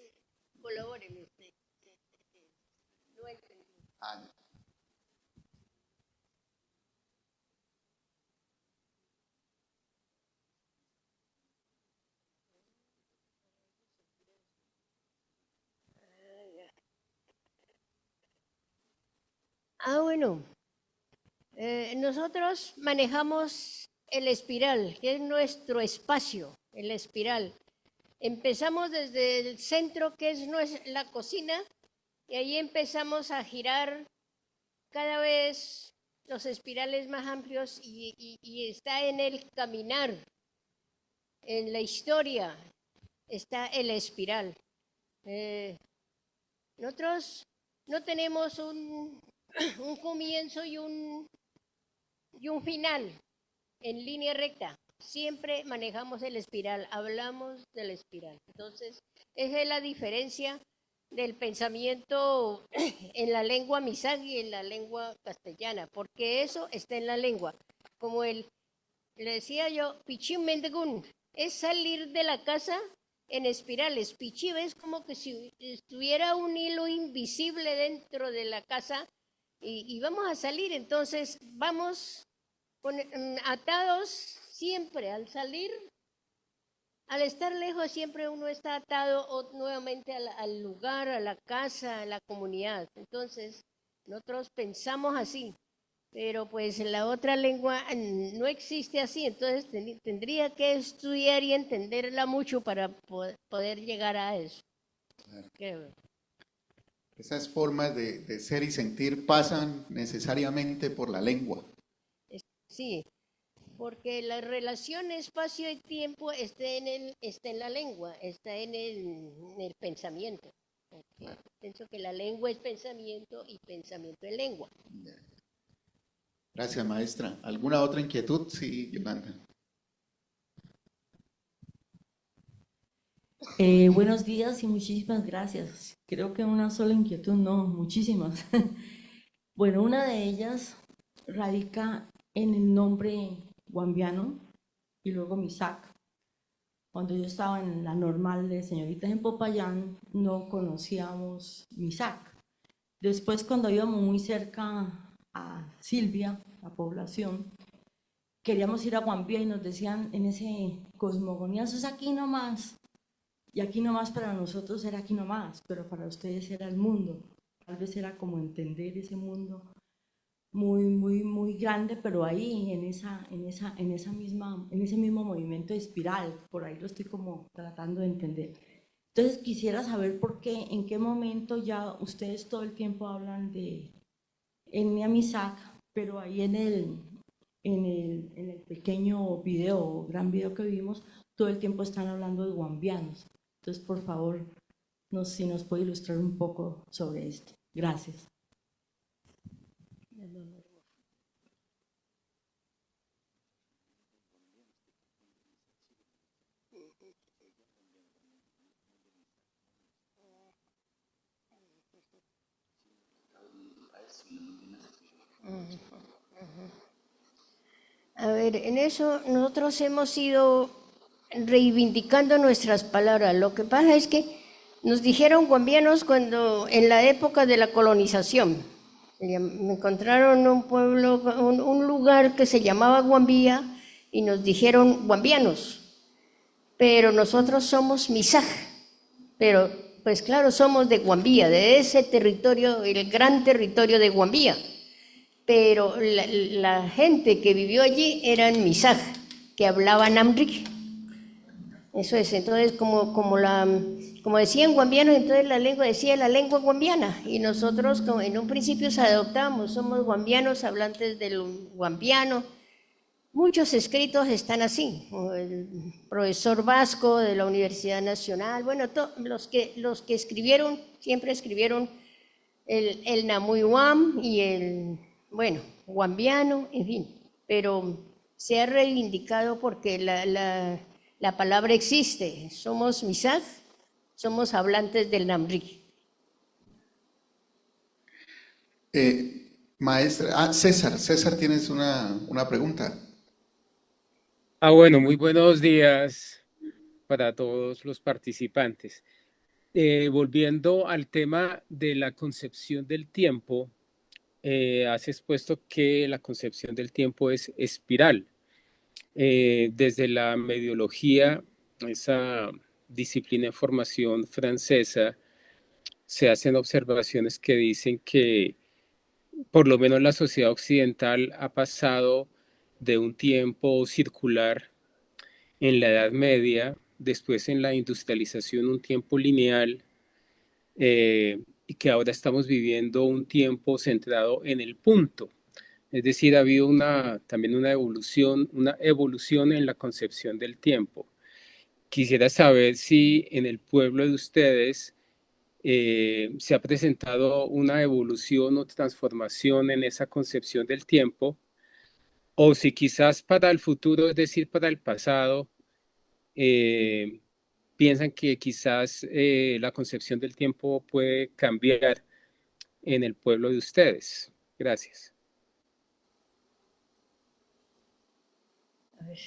colabóreme usted? No entendí. Ah, ya. Bueno. Nosotros manejamos el espiral, que es nuestro espacio, el espiral. Empezamos desde el centro, que es la cocina, y ahí empezamos a girar cada vez los espirales más amplios y está en el caminar, en la historia, está el espiral. Nosotros no tenemos un comienzo y un final en línea recta. Siempre manejamos el espiral, hablamos del espiral. Entonces, esa es la diferencia del pensamiento en la lengua misag y en la lengua castellana, porque eso está en la lengua. Como le decía yo, pichim mendegun, es salir de la casa en espirales. Pichim es como que si estuviera un hilo invisible dentro de la casa y vamos a salir, entonces vamos atados siempre al salir, al estar lejos siempre uno está atado nuevamente al lugar, a la casa, a la comunidad. Entonces nosotros pensamos así, pero pues en la otra lengua no existe así, entonces tendría que estudiar y entenderla mucho para poder llegar a eso. Claro. Esas formas de ser y sentir pasan necesariamente por la lengua. Sí, porque la relación espacio y tiempo está en la lengua, está en el pensamiento. Okay. Pienso que la lengua es pensamiento y pensamiento es lengua. Gracias, maestra. ¿Alguna otra inquietud? Sí, Yolanda. Buenos días y muchísimas gracias. Creo que una sola inquietud, no, muchísimas. Bueno, una de ellas radica en el nombre guambiano y luego Misak. Cuando yo estaba en la normal de señoritas en Popayán, no conocíamos Misak. Después, cuando íbamos muy cerca a Silvia, la población, queríamos ir a Guambía y nos decían en ese cosmogonía, eso es aquí nomás. Y aquí nomás para nosotros era aquí nomás, pero para ustedes era el mundo. Tal vez era como entender ese mundo muy, muy, muy grande, pero ahí, en ese mismo movimiento de espiral, por ahí lo estoy como tratando de entender. Entonces quisiera saber por qué, en qué momento ya ustedes todo el tiempo hablan de Etnia Misak, pero ahí en el pequeño video o gran video que vimos, todo el tiempo están hablando de guambianos. Entonces, por favor, si nos puede ilustrar un poco sobre esto. Gracias. A ver, en eso nosotros hemos ido reivindicando nuestras palabras. Lo que pasa es que nos dijeron guambianos cuando en la época de la colonización me encontraron un pueblo, un lugar que se llamaba Guambía y nos dijeron guambianos, pero nosotros somos Misaj, pero pues claro, somos de Guambía, de ese territorio, el gran territorio de Guambía, pero la gente que vivió allí eran Misaj, que hablaban Amrik. Eso es, entonces como decían guambianos, entonces la lengua decía la lengua guambiana, y nosotros como en un principio se adoptamos, somos guambianos, hablantes del guambiano. Muchos escritos están así, como el profesor Vasco de la Universidad Nacional, bueno, los que escribieron, siempre escribieron el Namuiwam y el, bueno, guambiano, en fin, pero se ha reivindicado porque la palabra existe, somos Misaj, somos hablantes del Namri. Maestra, César, tienes una pregunta. Bueno, muy buenos días para todos los participantes. Volviendo al tema de la concepción del tiempo, has expuesto que la concepción del tiempo es espiral. Desde la mediología, esa disciplina de formación francesa, se hacen observaciones que dicen que por lo menos la sociedad occidental ha pasado de un tiempo circular en la Edad Media, después en la industrialización un tiempo lineal, y que ahora estamos viviendo un tiempo centrado en el punto. Es decir, ha habido también una evolución en la concepción del tiempo. Quisiera saber si en el pueblo de ustedes se ha presentado una evolución o transformación en esa concepción del tiempo, o si quizás para el futuro, es decir, para el pasado, piensan que quizás la concepción del tiempo puede cambiar en el pueblo de ustedes. Gracias. A ver.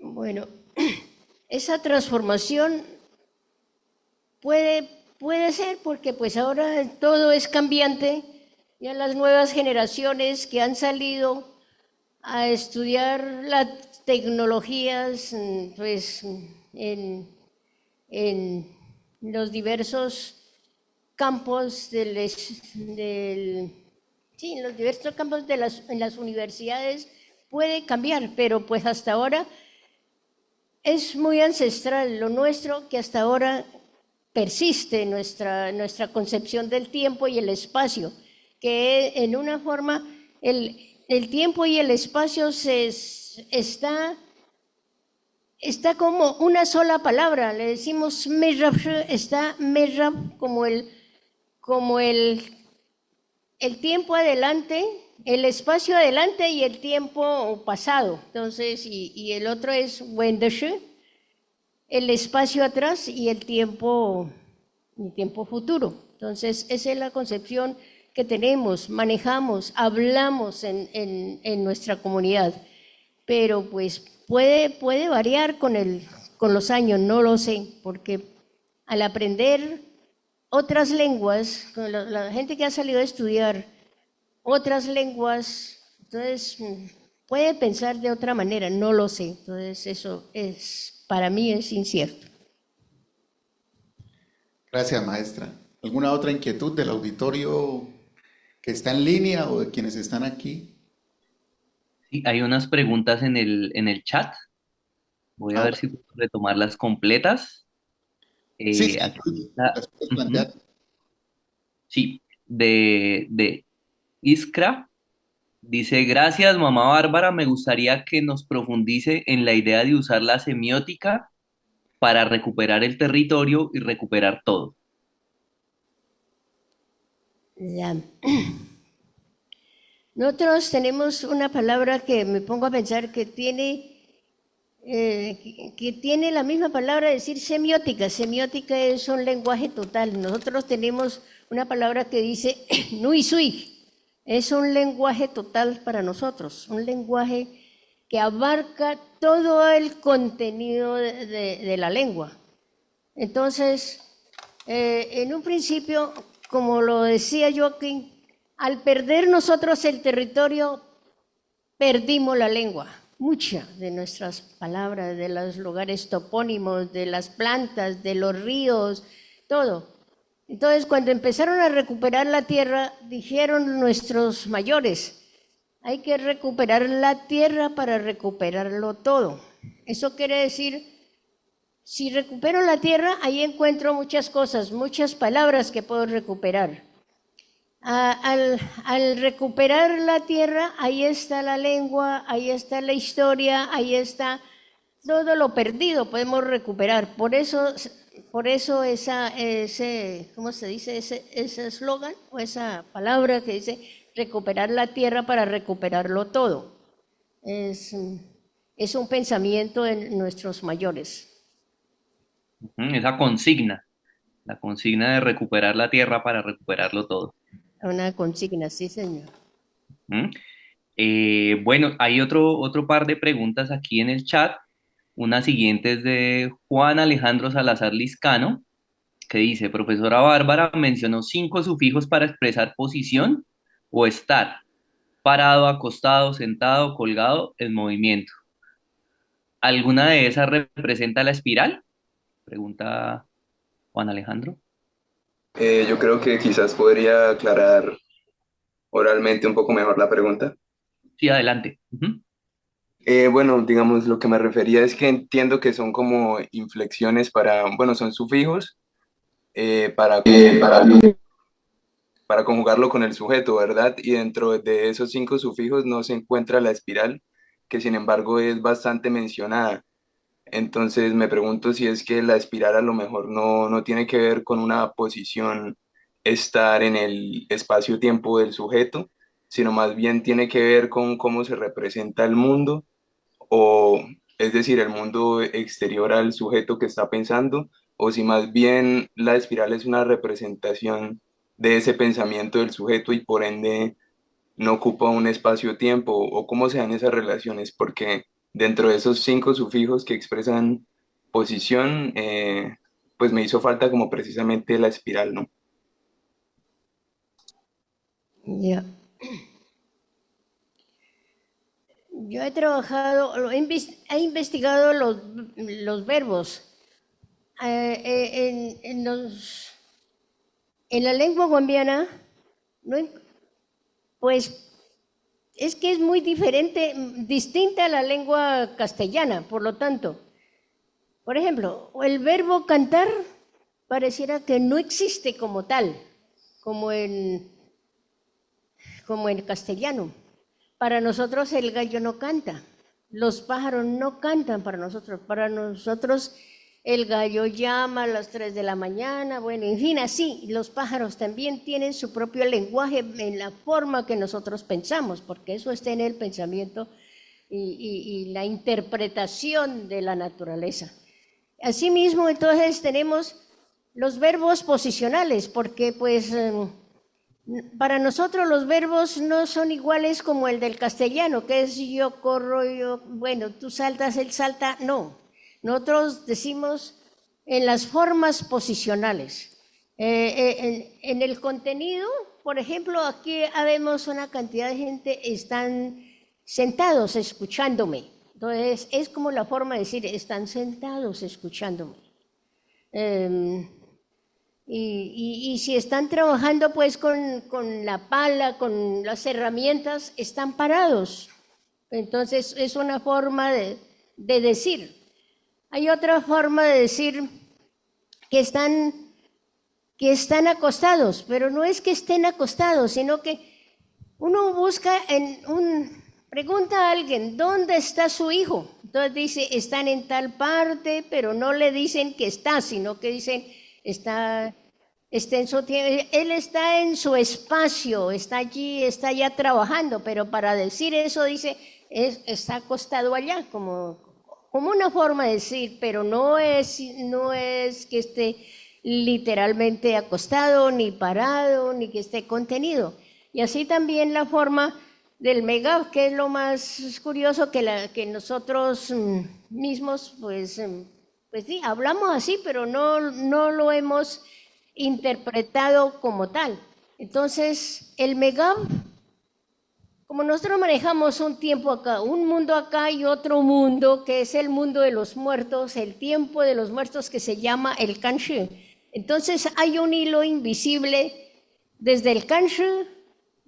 Bueno, esa transformación puede ser porque pues ahora todo es cambiante. Ya las nuevas generaciones que han salido a estudiar las tecnologías, pues en los diversos campos en los diversos campos en las universidades puede cambiar, pero pues hasta ahora es muy ancestral lo nuestro, que hasta ahora persiste nuestra concepción del tiempo y el espacio, que en una forma el tiempo y el espacio está como una sola palabra. Le decimos merab, está merab como el tiempo adelante, el espacio adelante y el tiempo pasado. Entonces, y el otro es wendeshe, el espacio atrás y el tiempo futuro. Entonces, esa es la concepción que tenemos, manejamos, hablamos en nuestra comunidad. Pero pues puede variar con los años, no lo sé, porque al aprender otras lenguas, con la gente que ha salido a estudiar otras lenguas, entonces puede pensar de otra manera, no lo sé. Entonces eso para mí es incierto. Gracias, maestra. ¿Alguna otra inquietud del auditorio que está en línea o de quienes están aquí? Sí, hay unas preguntas en el chat. Voy a ver si puedo retomarlas completas. Sí, Aquí está. las puedes plantear. Sí, de Iskra. Dice, gracias, mamá Bárbara. Me gustaría que nos profundice en la idea de usar la semiótica para recuperar el territorio y recuperar todo. Ya. Nosotros tenemos una palabra que me pongo a pensar que tiene la misma palabra, decir semiótica. Semiótica es un lenguaje total. Nosotros tenemos una palabra que dice nui sui. Es un lenguaje total para nosotros, un lenguaje que abarca todo el contenido de la lengua. Entonces, en un principio, como lo decía yo aquí, al perder nosotros el territorio, perdimos la lengua. Muchas de nuestras palabras, de los lugares topónimos, de las plantas, de los ríos, todo. Entonces, cuando empezaron a recuperar la tierra, dijeron nuestros mayores, hay que recuperar la tierra para recuperarlo todo. Eso quiere decir, si recupero la tierra, ahí encuentro muchas cosas, muchas palabras que puedo recuperar. Al recuperar la tierra, ahí está la lengua, ahí está la historia, ahí está todo lo perdido, podemos recuperar. Por eso ¿cómo se dice? Ese eslogan o esa palabra que dice recuperar la tierra para recuperarlo todo. Es un pensamiento de nuestros mayores. Esa consigna, la consigna de recuperar la tierra para recuperarlo todo. Una consigna, sí, señor. Bueno, hay otro par de preguntas aquí en el chat. Una siguiente es de Juan Alejandro Salazar Liscano, que dice, profesora Bárbara mencionó 5 sufijos para expresar posición o estar, parado, acostado, sentado, colgado, en movimiento. ¿Alguna de esas representa la espiral? Pregunta Juan Alejandro. Yo creo que quizás podría aclarar oralmente un poco mejor la pregunta. Sí, adelante. Bueno, digamos, lo que me refería es que entiendo que son como inflexiones bueno, son sufijos para conjugarlo con el sujeto, ¿verdad? Y dentro de esos 5 sufijos no se encuentra la espiral, que sin embargo es bastante mencionada. Entonces me pregunto si es que la espiral a lo mejor no tiene que ver con una posición, estar en el espacio-tiempo del sujeto, sino más bien tiene que ver con cómo se representa el mundo, o es decir, el mundo exterior al sujeto que está pensando, o si más bien la espiral es una representación de ese pensamiento del sujeto y por ende no ocupa un espacio-tiempo, o cómo se dan esas relaciones, porque dentro de esos 5 sufijos que expresan posición, pues me hizo falta como precisamente la espiral, ¿no? Ya. Yo he trabajado, he investigado los verbos. En la lengua guambiana, pues es que es muy diferente, distinta a la lengua castellana, por lo tanto. Por ejemplo, el verbo cantar pareciera que no existe como tal, como en castellano. Para nosotros el gallo no canta, los pájaros no cantan para nosotros. Para nosotros el gallo llama a las 3 de la mañana, bueno, en fin, así. Los pájaros también tienen su propio lenguaje en la forma que nosotros pensamos, porque eso está en el pensamiento y la interpretación de la naturaleza. Asimismo, entonces tenemos los verbos posicionales, porque pues para nosotros los verbos no son iguales como el del castellano, que es yo corro, bueno, tú saltas, él salta, no. Nosotros decimos en las formas posicionales. En el contenido, por ejemplo, aquí habemos una cantidad de gente, están sentados escuchándome. Entonces, es como la forma de decir, están sentados escuchándome. Y si están trabajando pues con la pala, con las herramientas, están parados. Entonces es una forma de decir. Hay otra forma de decir que están acostados, pero no es que estén acostados, sino que uno busca pregunta a alguien, ¿dónde está su hijo? Entonces dice, están en tal parte, pero no le dicen que está, sino que dicen, él está en su espacio, está allí, está allá trabajando, pero para decir eso dice, está acostado allá, como una forma de decir, pero no es que esté literalmente acostado, ni parado, ni que esté contenido. Y así también la forma del Megav, que es lo más curioso que nosotros mismos, pues sí, hablamos así, pero no lo hemos interpretado como tal. Entonces, el Megav, como nosotros manejamos un tiempo acá, un mundo acá y otro mundo, que es el mundo de los muertos, el tiempo de los muertos que se llama el Kanshi. Entonces, hay un hilo invisible desde el Kanshi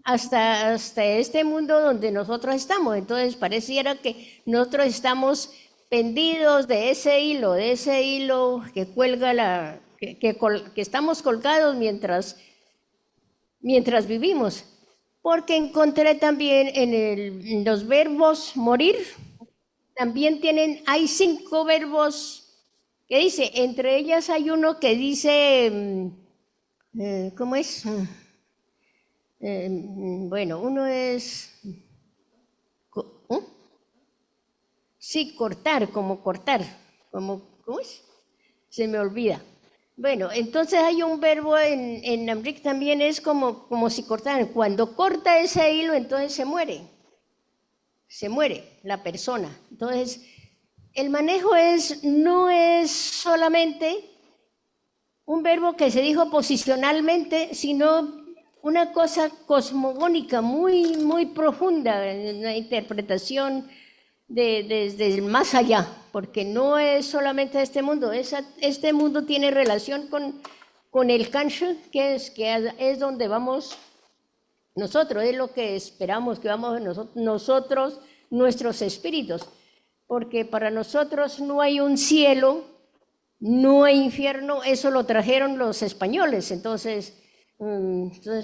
hasta este mundo donde nosotros estamos. Entonces pareciera que nosotros estamos pendidos de ese hilo que cuelga que estamos colgados mientras vivimos. Porque encontré también en los verbos morir, también hay 5 verbos que dice, entre ellas hay uno que dice, ¿cómo es? Bueno, uno es, sí, cortar, ¿cómo es? Se me olvida. Bueno, entonces hay un verbo en Amrik también es como si cortaran. Cuando corta ese hilo, entonces se muere la persona. Entonces, el manejo no es solamente un verbo que se dijo posicionalmente, sino una cosa cosmogónica muy, muy profunda, una interpretación desde el más allá, porque no es solamente este mundo, este mundo tiene relación con el Kanshi, que es donde vamos nosotros, es lo que esperamos que vamos nosotros, nuestros espíritus, porque para nosotros no hay un cielo, no hay infierno, eso lo trajeron los españoles, entonces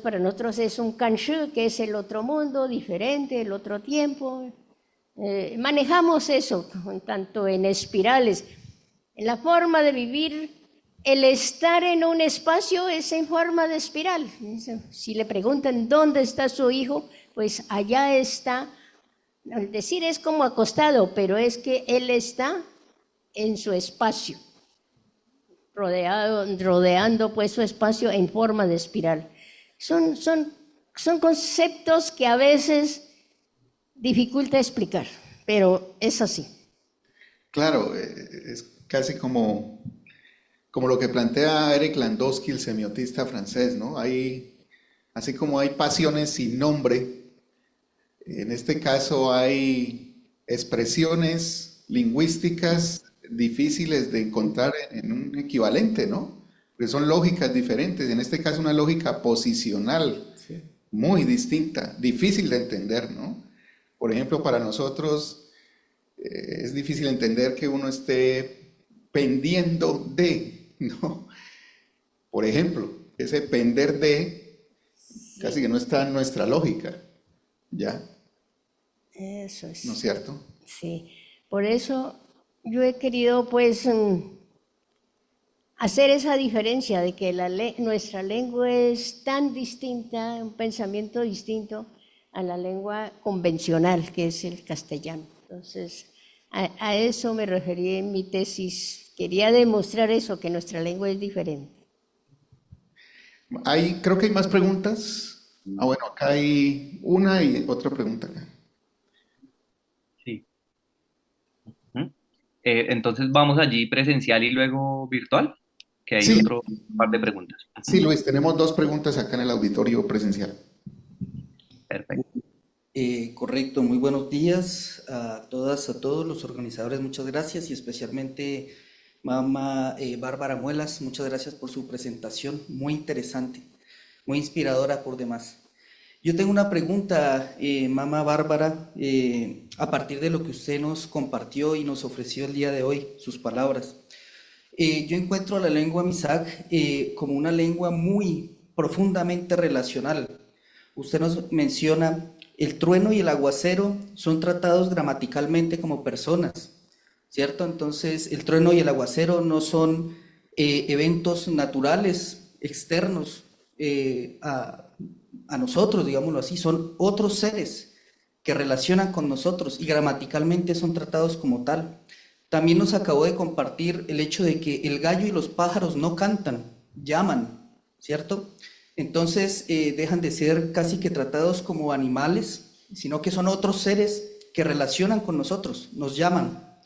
para nosotros es un Kanshi, que es el otro mundo, diferente, el otro tiempo. Manejamos eso, tanto en espirales. En la forma de vivir, el estar en un espacio es en forma de espiral. Si le preguntan dónde está su hijo, pues allá está. Al decir es como acostado, pero es que él está en su espacio. Rodeando pues su espacio en forma de espiral. Son conceptos que a veces dificulta explicar, pero es así. Claro, es casi como lo que plantea Eric Landowski, el semiotista francés, ¿no? Así como hay pasiones sin nombre, en este caso hay expresiones lingüísticas difíciles de encontrar en un equivalente, ¿no? Porque son lógicas diferentes, en este caso una lógica posicional, sí, muy distinta, difícil de entender, ¿no? Por ejemplo, para nosotros es difícil entender que uno esté pendiendo de, ¿no? Por ejemplo, ese pender de casi que no está en nuestra lógica, ¿ya? Eso es. ¿No es cierto? Sí, por eso yo he querido pues hacer esa diferencia de que nuestra lengua es tan distinta, un pensamiento distinto a la lengua convencional que es el castellano. Entonces, a eso me referí en mi tesis. Quería demostrar eso, que nuestra lengua es diferente. Creo que hay más preguntas. Bueno, acá hay una y otra pregunta acá. Sí. Entonces vamos allí presencial y luego virtual, que hay Sí. otro par de preguntas. Sí, Luis, tenemos 2 preguntas acá en el auditorio presencial. Perfecto. Correcto, muy buenos días a todas, a todos los organizadores, muchas gracias y especialmente Mama Bárbara Muelas, muchas gracias por su presentación, muy interesante, muy inspiradora por demás. Yo tengo una pregunta, Mama Bárbara, a partir de lo que usted nos compartió y nos ofreció el día de hoy, sus palabras. Yo encuentro la lengua Mixag como una lengua muy profundamente relacional. Usted nos menciona el trueno y el aguacero son tratados gramaticalmente como personas, ¿cierto? Entonces, el trueno y el aguacero no son eventos naturales, externos a nosotros, digámoslo así, son otros seres que relacionan con nosotros y gramaticalmente son tratados como tal. También nos acabó de compartir el hecho de que el gallo y los pájaros no cantan, llaman, ¿cierto? Entonces dejan de ser casi que tratados como animales, sino que son otros seres que relacionan con nosotros, nos llaman.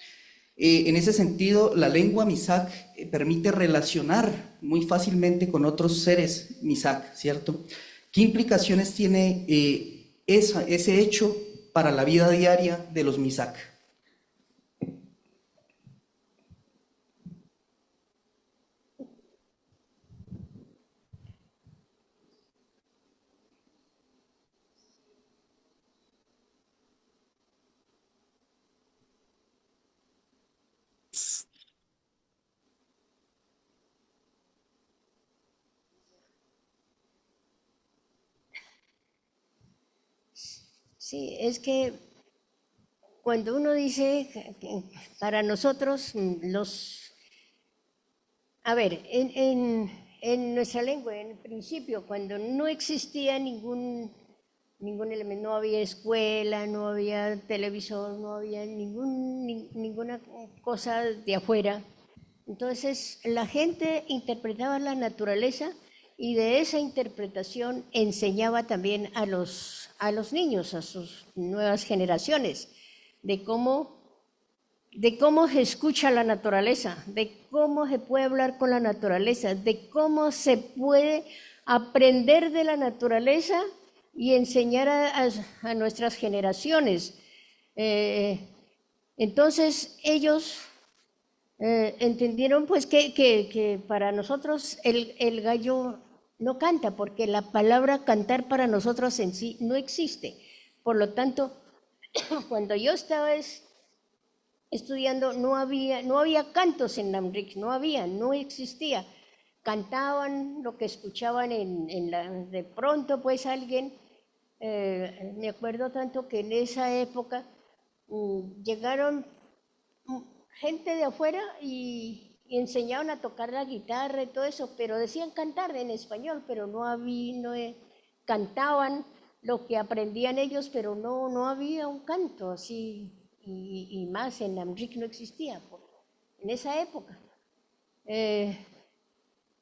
En ese sentido, la lengua Mixag permite relacionar muy fácilmente con otros seres Mixag, ¿cierto? ¿Qué implicaciones tiene ese hecho para la vida diaria de los Mixag? Sí, es que cuando uno dice que para nosotros a ver, en nuestra lengua, en principio, cuando no existía ningún elemento, no había escuela, no había televisor, no había ninguna cosa de afuera, entonces la gente interpretaba la naturaleza y de esa interpretación enseñaba también a los niños, a sus nuevas generaciones, de cómo se escucha la naturaleza, de cómo se puede hablar con la naturaleza, de cómo se puede aprender de la naturaleza y enseñar a nuestras generaciones. Entonces ellos entendieron pues que para nosotros el gallo no canta, porque la palabra cantar para nosotros en sí no existe. Por lo tanto, cuando yo estaba estudiando, no había cantos en Namrik, no existía. Cantaban lo que escuchaban de pronto pues alguien, me acuerdo tanto que en esa época llegaron gente de afuera y enseñaban a tocar la guitarra y todo eso, pero decían cantar en español, pero cantaban lo que aprendían ellos, pero no había un canto así, y más en Namrik no existía en esa época.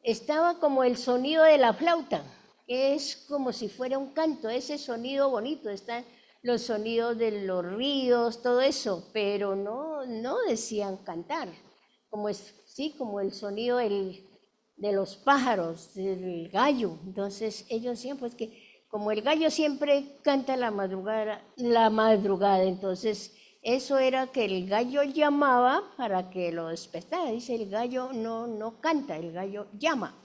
Estaba como el sonido de la flauta, que es como si fuera un canto, ese sonido bonito, están los sonidos de los ríos, todo eso, pero no decían cantar, como el sonido de los pájaros, del gallo. Entonces ellos decían pues que como el gallo siempre canta la madrugada, entonces eso era que el gallo llamaba para que lo despertara. Dice, el gallo no canta, el gallo llama.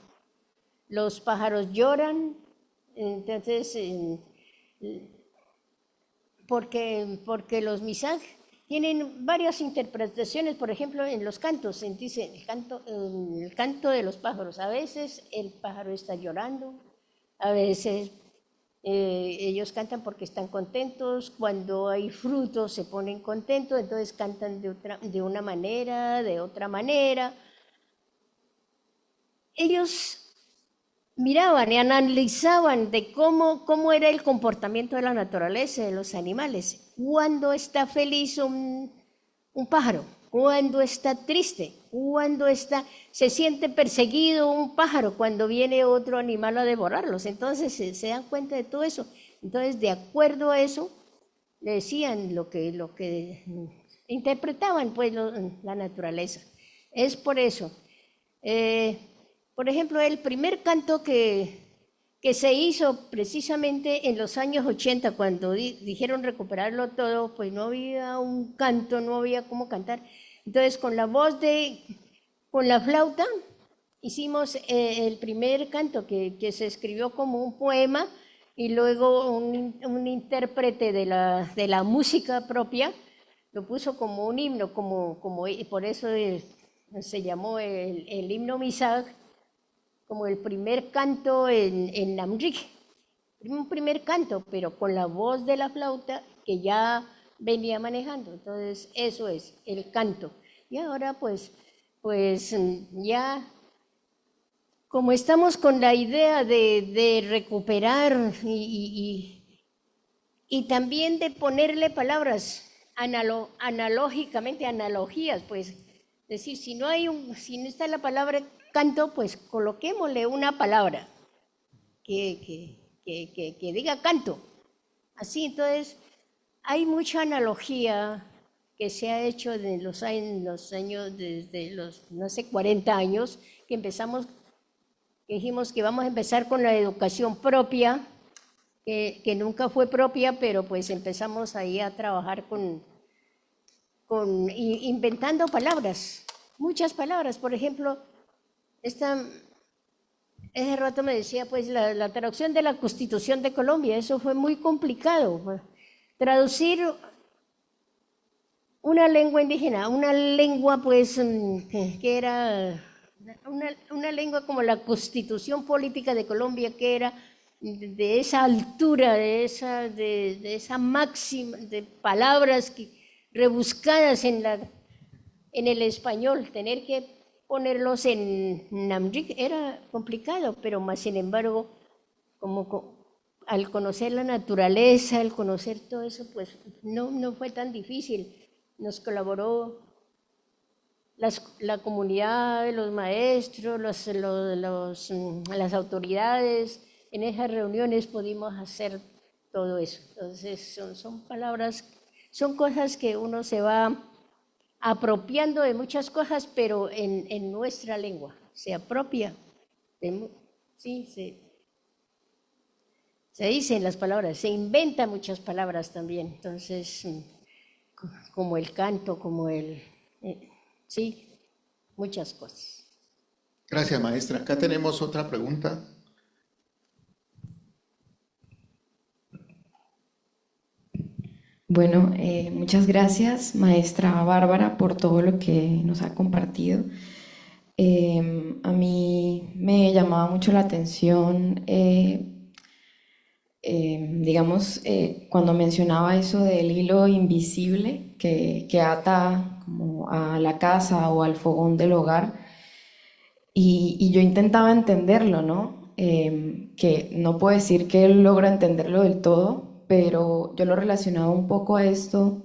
Los pájaros lloran, entonces, porque los Mixag tienen varias interpretaciones, por ejemplo, en los cantos, dice el canto de los pájaros. A veces el pájaro está llorando, a veces ellos cantan porque están contentos, cuando hay frutos se ponen contentos, entonces cantan de una manera, de otra manera. Ellos miraban y analizaban de cómo era el comportamiento de la naturaleza, de los animales. Cuando está feliz un pájaro, cuando está triste, cuando se siente perseguido un pájaro, cuando viene otro animal a devorarlos. Entonces se dan cuenta de todo eso. Entonces, de acuerdo a eso, le decían lo que interpretaban pues la naturaleza. Es por eso. Por ejemplo, el primer canto que se hizo precisamente en los años 80, cuando dijeron recuperarlo todo, pues no había un canto, no había cómo cantar. Entonces, con la flauta, hicimos el primer canto que se escribió como un poema y luego un intérprete de la música propia lo puso como un himno, por eso se llamó el himno Mixag, como el primer canto en Namrik. Un primer canto, pero con la voz de la flauta que ya venía manejando. Entonces, eso es el canto. Y ahora, pues ya, como estamos con la idea de recuperar y también de ponerle palabras analógicamente, analogías, pues, decir, si no está la palabra canto, pues coloquémosle una palabra que diga canto. Así, entonces, hay mucha analogía que se ha hecho en los años, desde los, no sé, 40 años, que empezamos, que dijimos que vamos a empezar con la educación propia, que nunca fue propia, pero pues empezamos ahí a trabajar inventando palabras, muchas palabras. Por ejemplo, ese rato me decía, pues, la traducción de la Constitución de Colombia, eso fue muy complicado. Traducir una lengua indígena, una lengua, pues, que era una lengua como la Constitución Política de Colombia, que era de esa altura, de esa máxima, de palabras rebuscadas en el español, tener que ponerlos en Namrik era complicado, pero más sin embargo, al conocer la naturaleza, al conocer todo eso, pues no fue tan difícil. Nos colaboró la comunidad de los maestros, las autoridades. En esas reuniones pudimos hacer todo eso. Entonces son palabras, son cosas que uno se va apropiando de muchas cosas, pero en nuestra lengua se apropia. Sí, se dicen las palabras, se inventan muchas palabras también. Entonces, como el canto, sí, muchas cosas. Gracias, maestra. Acá tenemos otra pregunta. Bueno, muchas gracias, maestra Bárbara, por todo lo que nos ha compartido. A mí me llamaba mucho la atención, digamos, cuando mencionaba eso del hilo invisible que ata como a la casa o al fogón del hogar, y yo intentaba entenderlo, ¿no? Que no puedo decir que logro entenderlo del todo, pero yo lo relacionaba un poco a esto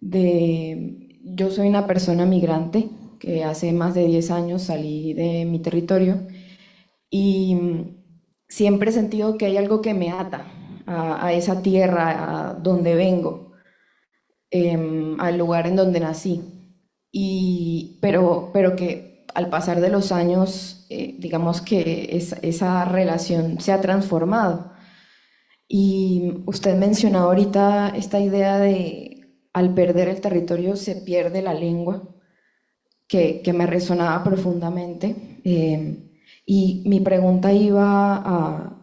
yo soy una persona migrante que hace más de 10 años salí de mi territorio y siempre he sentido que hay algo que me ata a esa tierra, a donde vengo, al lugar en donde nací. Pero que al pasar de los años, digamos que esa relación se ha transformado. Y usted mencionó ahorita esta idea de al perder el territorio se pierde la lengua, que me resonaba profundamente. Y mi pregunta iba a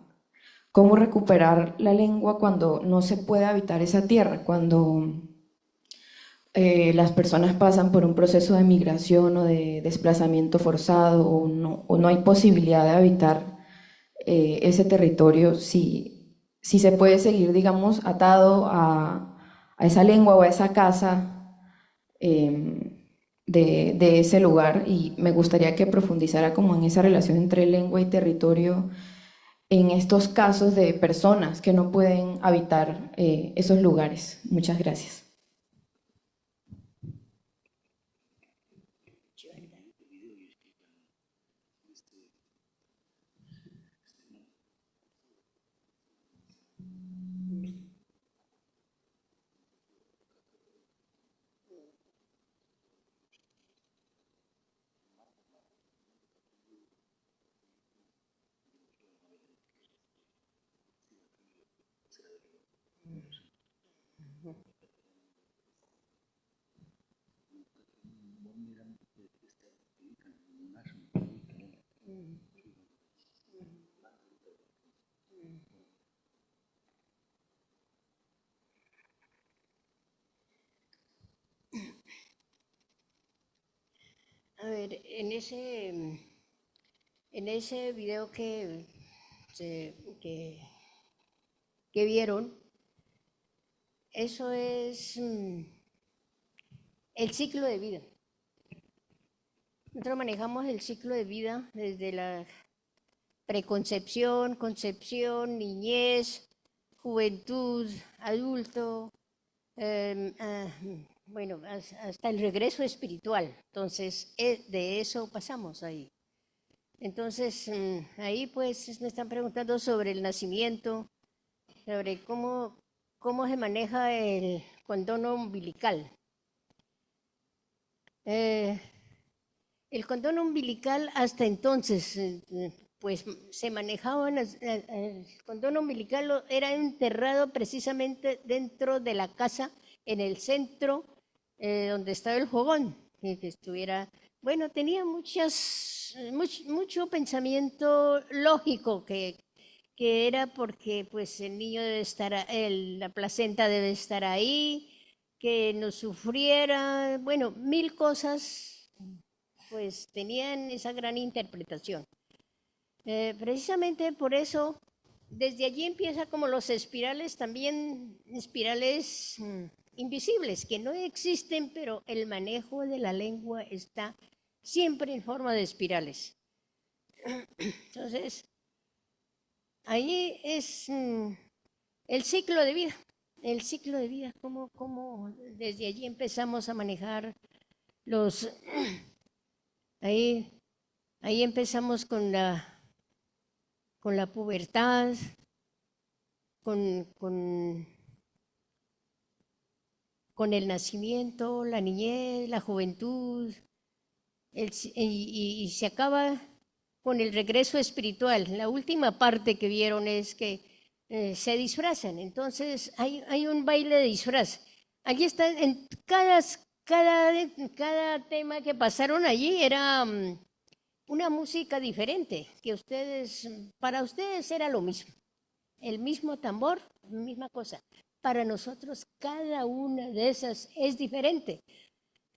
cómo recuperar la lengua cuando no se puede habitar esa tierra, cuando las personas pasan por un proceso de migración o de desplazamiento forzado o no hay posibilidad de habitar ese territorio, si se puede seguir, digamos, atado a esa lengua o a esa casa de ese lugar. Y me gustaría que profundizara como en esa relación entre lengua y territorio en estos casos de personas que no pueden habitar esos lugares. Muchas gracias. A ver, en ese video que vieron, eso es el ciclo de vida. Nosotros manejamos el ciclo de vida desde la preconcepción, concepción, niñez, juventud, adulto, bueno, hasta el regreso espiritual. Entonces, de eso pasamos ahí. Entonces, ahí pues me están preguntando sobre el nacimiento, sobre cómo se maneja el condón umbilical. El condón umbilical hasta entonces, pues se manejaba, el condón umbilical era enterrado precisamente dentro de la casa, en el centro donde estaba el fogón, que estuviera, bueno, tenía mucho pensamiento lógico que era porque pues el niño debe estar, la placenta debe estar ahí, que no sufriera, bueno, mil cosas pues tenían esa gran interpretación. Precisamente por eso, desde allí empieza como los espirales, también espirales invisibles, que no existen, pero el manejo de la lengua está siempre en forma de espirales. Entonces, ahí es el ciclo de vida, cómo desde allí empezamos a manejar los... Ahí empezamos con la pubertad, con el nacimiento, la niñez, la juventud, y se acaba con el regreso espiritual. La última parte que vieron es que se disfrazan, entonces hay un baile de disfraz. Aquí está, en cada tema que pasaron allí era una música diferente, que para ustedes era lo mismo, el mismo tambor, misma cosa. Para nosotros cada una de esas es diferente.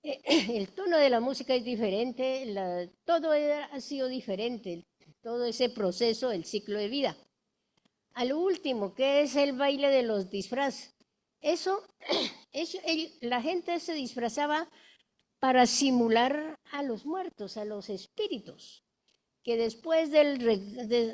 El tono de la música es diferente, todo ha sido diferente, todo ese proceso, el ciclo de vida. A lo último, que es el baile de los disfraces. La gente se disfrazaba para simular a los muertos, a los espíritus, que después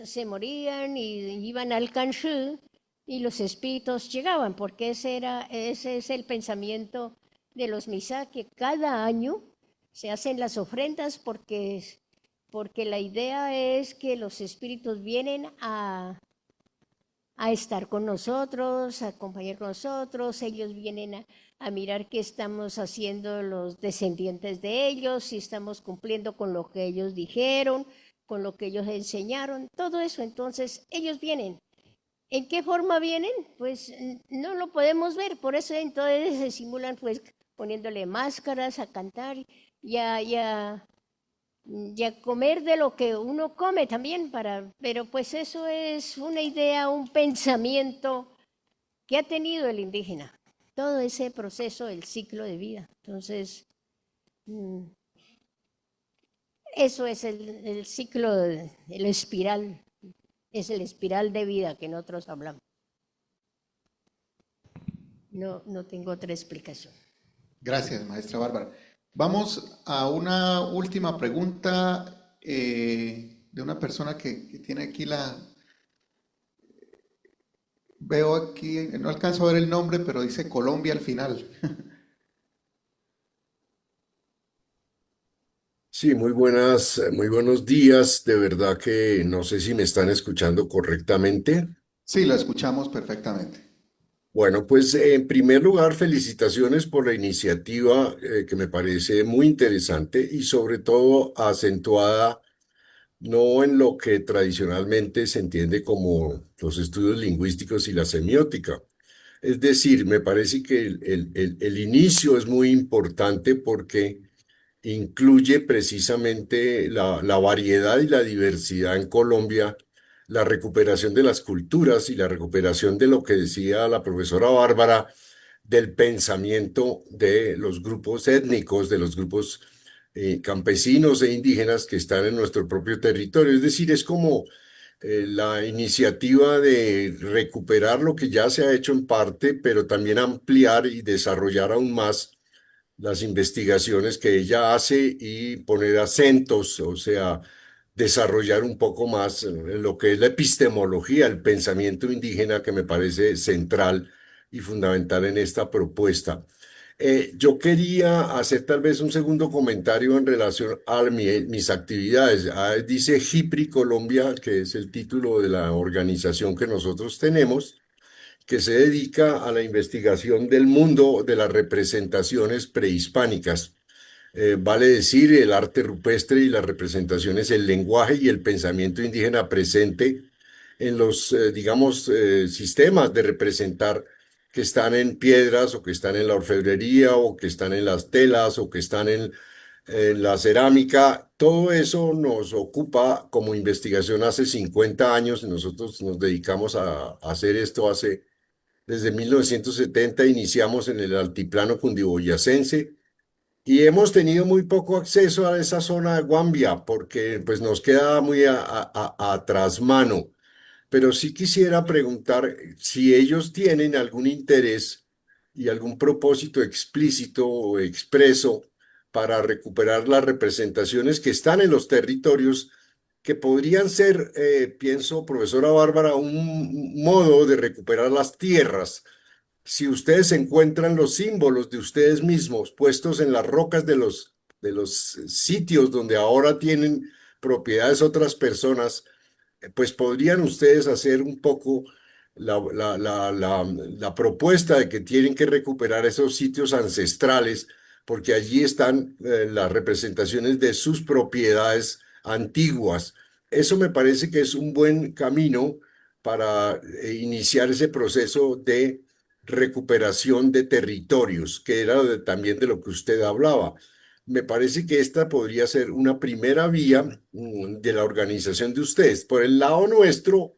se morían y iban al Kanshú y los espíritus llegaban, porque ese es el pensamiento de los Misa, que cada año se hacen las ofrendas porque la idea es que los espíritus vienen a estar con nosotros, a acompañar con nosotros, ellos vienen a mirar qué estamos haciendo los descendientes de ellos, si estamos cumpliendo con lo que ellos dijeron, con lo que ellos enseñaron, todo eso. Entonces ellos vienen. ¿En qué forma vienen? Pues no lo podemos ver, por eso entonces se simulan pues poniéndole máscaras, a cantar y a comer de lo que uno come también, pero pues eso es una idea, un pensamiento que ha tenido el indígena, todo ese proceso, el ciclo de vida. Entonces, eso es el ciclo, el espiral, es el espiral de vida que nosotros hablamos. No tengo otra explicación. Gracias, maestra Bárbara. Vamos a una última pregunta de una persona que tiene aquí veo aquí, no alcanzo a ver el nombre, pero dice Colombia al final. Sí, muy buenos días. De verdad que no sé si me están escuchando correctamente. Sí, lo escuchamos perfectamente. Bueno, pues en primer lugar, felicitaciones por la iniciativa que me parece muy interesante y sobre todo acentuada no en lo que tradicionalmente se entiende como los estudios lingüísticos y la semiótica. Es decir, me parece que el inicio es muy importante porque incluye precisamente la variedad y la diversidad en Colombia, la recuperación de las culturas y la recuperación de lo que decía la profesora Bárbara, del pensamiento de los grupos étnicos, de los grupos campesinos e indígenas que están en nuestro propio territorio. Es decir, es como la iniciativa de recuperar lo que ya se ha hecho en parte, pero también ampliar y desarrollar aún más las investigaciones que ella hace y poner acentos, o sea, desarrollar un poco más lo que es la epistemología, el pensamiento indígena, que me parece central y fundamental en esta propuesta. Yo quería hacer tal vez un segundo comentario en relación a mis actividades. Dice HIPRI Colombia, que es el título de la organización que nosotros tenemos, que se dedica a la investigación del mundo de las representaciones prehispánicas. Vale decir, el arte rupestre y las representaciones, el lenguaje y el pensamiento indígena presente en los, digamos, sistemas de representar que están en piedras o que están en la orfebrería o que están en las telas o que están en la cerámica. Todo eso nos ocupa como investigación hace 50 años. Nosotros nos dedicamos a hacer esto desde 1970. Iniciamos en el altiplano cundiboyacense y hemos tenido muy poco acceso a esa zona de Guambia porque pues, nos queda muy a trasmano. Pero sí quisiera preguntar si ellos tienen algún interés y algún propósito explícito o expreso para recuperar las representaciones que están en los territorios, que podrían ser, pienso, profesora Bárbara, un modo de recuperar las tierras. Si ustedes encuentran los símbolos de ustedes mismos puestos en las rocas de los sitios donde ahora tienen propiedades otras personas, pues podrían ustedes hacer un poco la propuesta de que tienen que recuperar esos sitios ancestrales, porque allí están las representaciones de sus propiedades antiguas. Eso me parece que es un buen camino para iniciar ese proceso de recuperación de territorios, que era también de lo que usted hablaba. Me parece que esta podría ser una primera vía de la organización de ustedes. Por el lado nuestro,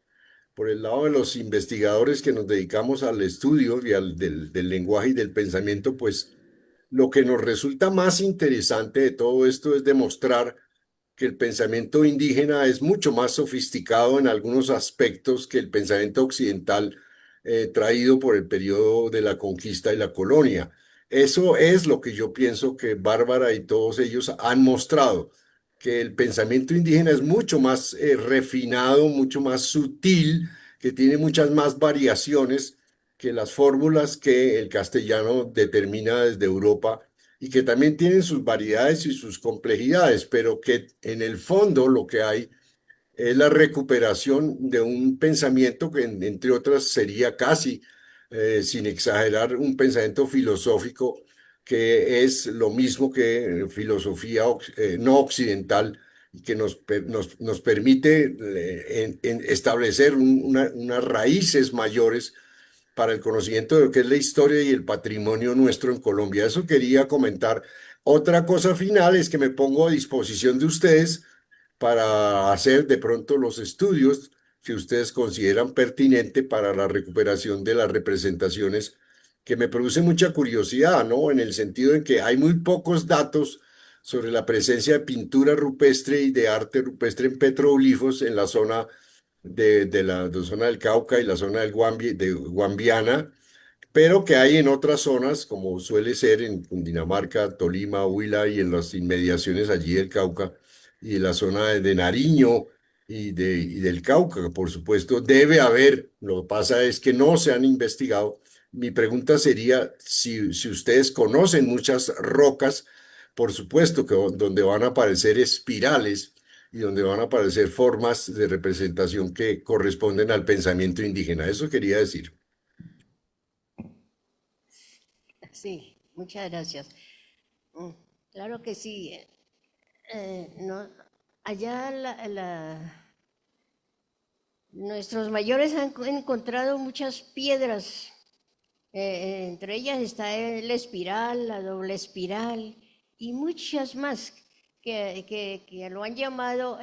por el lado de los investigadores que nos dedicamos al estudio y del lenguaje y del pensamiento, pues lo que nos resulta más interesante de todo esto es demostrar que el pensamiento indígena es mucho más sofisticado en algunos aspectos que el pensamiento occidental traído por el periodo de la conquista y la colonia. Eso es lo que yo pienso que Bárbara y todos ellos han mostrado, que el pensamiento indígena es mucho más refinado, mucho más sutil, que tiene muchas más variaciones que las fórmulas que el castellano determina desde Europa y que también tienen sus variedades y sus complejidades, pero que en el fondo lo que hay es la recuperación de un pensamiento que, entre otras, sería casi, sin exagerar, un pensamiento filosófico que es lo mismo que filosofía no occidental y que nos permite establecer unas raíces mayores para el conocimiento de lo que es la historia y el patrimonio nuestro en Colombia. Eso quería comentar. Otra cosa final es que me pongo a disposición de ustedes para hacer de pronto los estudios que ustedes consideran pertinente para la recuperación de las representaciones, que me produce mucha curiosidad, ¿no? En el sentido de que hay muy pocos datos sobre la presencia de pintura rupestre y de arte rupestre en petroglifos en la zona de zona del Cauca y la zona de Guambiana, pero que hay en otras zonas, como suele ser en Cundinamarca, Tolima, Huila y en las inmediaciones allí del Cauca y en la zona de Nariño y del Cauca, por supuesto, debe haber. Lo que pasa es que no se han investigado. Mi pregunta sería si ustedes conocen muchas rocas, por supuesto que donde van a aparecer espirales y donde van a aparecer formas de representación que corresponden al pensamiento indígena. Eso quería decir. Sí, muchas gracias. Claro que sí. No, allá nuestros mayores han encontrado muchas piedras. Entre ellas está el espiral, la doble espiral y muchas más que lo han llamado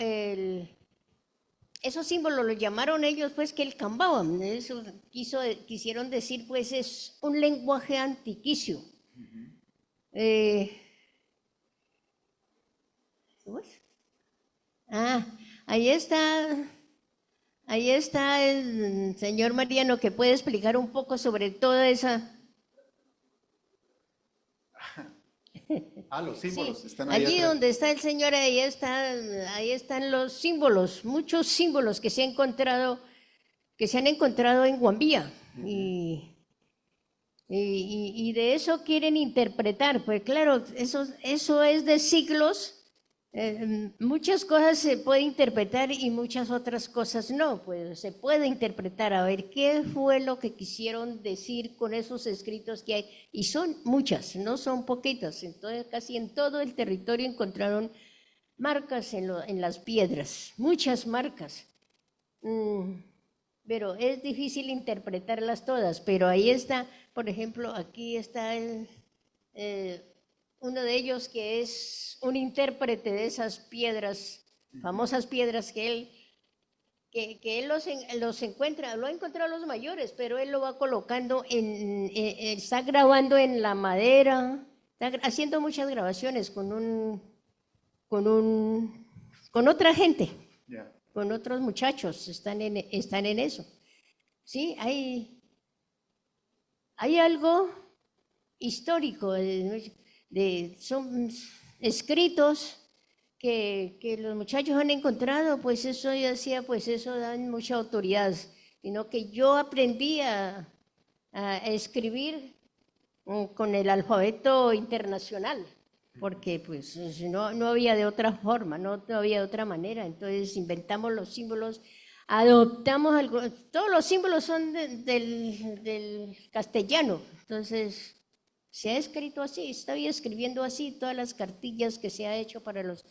esos símbolos los llamaron ellos pues que el Cambabam. Eso quisieron decir pues es un lenguaje antiquicio. ¿Cómo es? Ahí está el señor Mariano que puede explicar un poco sobre toda esa. Los símbolos Sí, están ahí allí atrás. donde está el señor, ahí están los símbolos, muchos símbolos que se han encontrado en Guambía. Y Y de eso quieren interpretar, pues claro, eso es de siglos. Muchas cosas se puede interpretar y muchas otras cosas no, pues se puede interpretar, a ver qué fue lo que quisieron decir con esos escritos que hay, y son muchas, no son poquitas, entonces casi en todo el territorio encontraron marcas en las piedras, muchas marcas, pero es difícil interpretarlas todas, pero ahí está, por ejemplo, aquí está uno de ellos que es un intérprete de esas piedras, famosas piedras que él los encuentra, lo ha encontrado los mayores, pero él lo va colocando está grabando en la madera, está haciendo muchas grabaciones con otra gente, con otros muchachos, están en eso. Sí, hay algo histórico, son escritos que los muchachos han encontrado, pues eso yo decía, pues eso da mucha autoridad, sino que yo aprendí a escribir con el alfabeto internacional, porque pues no había de otra forma, no había de otra manera, entonces inventamos los símbolos, adoptamos algo, todos los símbolos son del castellano, entonces se ha escrito así, estoy escribiendo así todas las cartillas que se ha hecho para los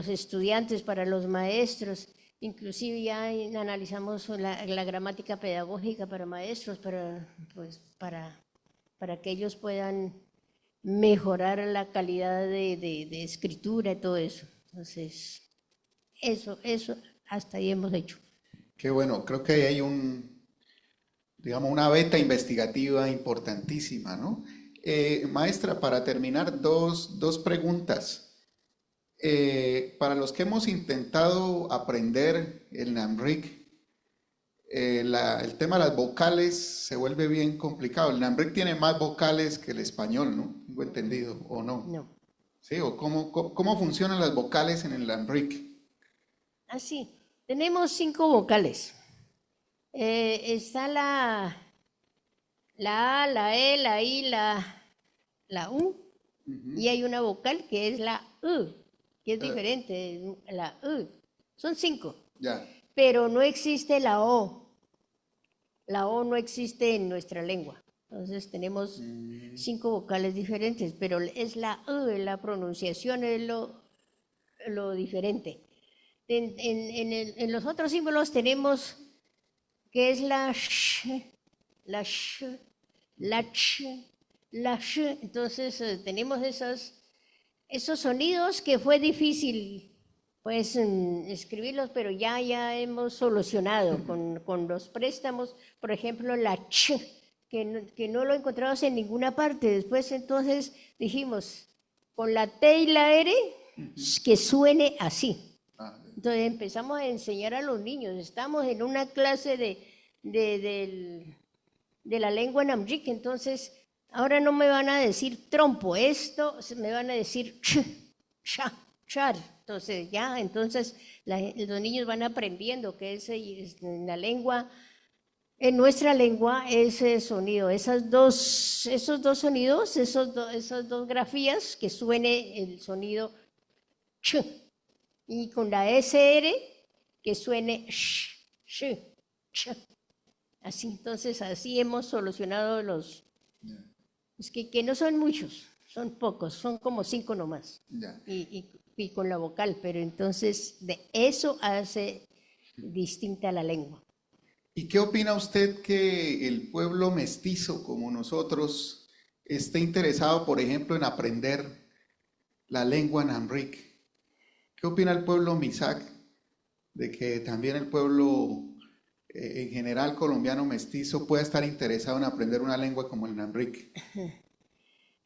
estudiantes, para los maestros, inclusive ya analizamos la gramática pedagógica para maestros, para que ellos puedan mejorar la calidad de escritura y todo eso. Entonces, eso hasta ahí hemos hecho. Qué bueno, creo que ahí hay digamos, una beta investigativa importantísima, ¿no? Maestra, para terminar, dos preguntas. Para los que hemos intentado aprender el Namric, el tema de las vocales se vuelve bien complicado. El Namric tiene más vocales que el español, ¿no? ¿Tengo entendido o no? No. ¿Sí? ¿O cómo funcionan las vocales en el Namric? Así, tenemos 5 vocales. Está la A, la E, la I, la U, y hay una vocal que es la U, que es diferente, la U. Son 5. Ya. Pero no existe la O. La O no existe en nuestra lengua. Entonces tenemos 5 vocales diferentes, pero es la U, la pronunciación es lo diferente. En los otros símbolos tenemos que es la sh, la sh, la ch, la sh. Entonces tenemos esos sonidos que fue difícil pues escribirlos, pero ya hemos solucionado con los préstamos, por ejemplo, la ch, que no lo encontramos en ninguna parte. Después entonces dijimos, con la T y la R, que suene así. Entonces empezamos a enseñar a los niños. Estamos en una clase de la lengua namric, entonces ahora no me van a decir trompo, me van a decir ch, cha, char. Entonces los niños van aprendiendo que en la lengua, en nuestra lengua, ese sonido, esos dos sonidos, esas dos grafías, que suene el sonido ch. Y con la SR, que suene sh, sh, ch. Así, entonces, así hemos solucionado es que no son muchos, son pocos, son como 5 nomás. Y con la vocal, pero entonces de eso hace distinta la lengua. ¿Y qué opina usted que el pueblo mestizo como nosotros esté interesado, por ejemplo, en aprender la lengua namric? ¿Qué opina el pueblo Misak de que también el pueblo en general colombiano mestizo pueda estar interesado en aprender una lengua como el namric?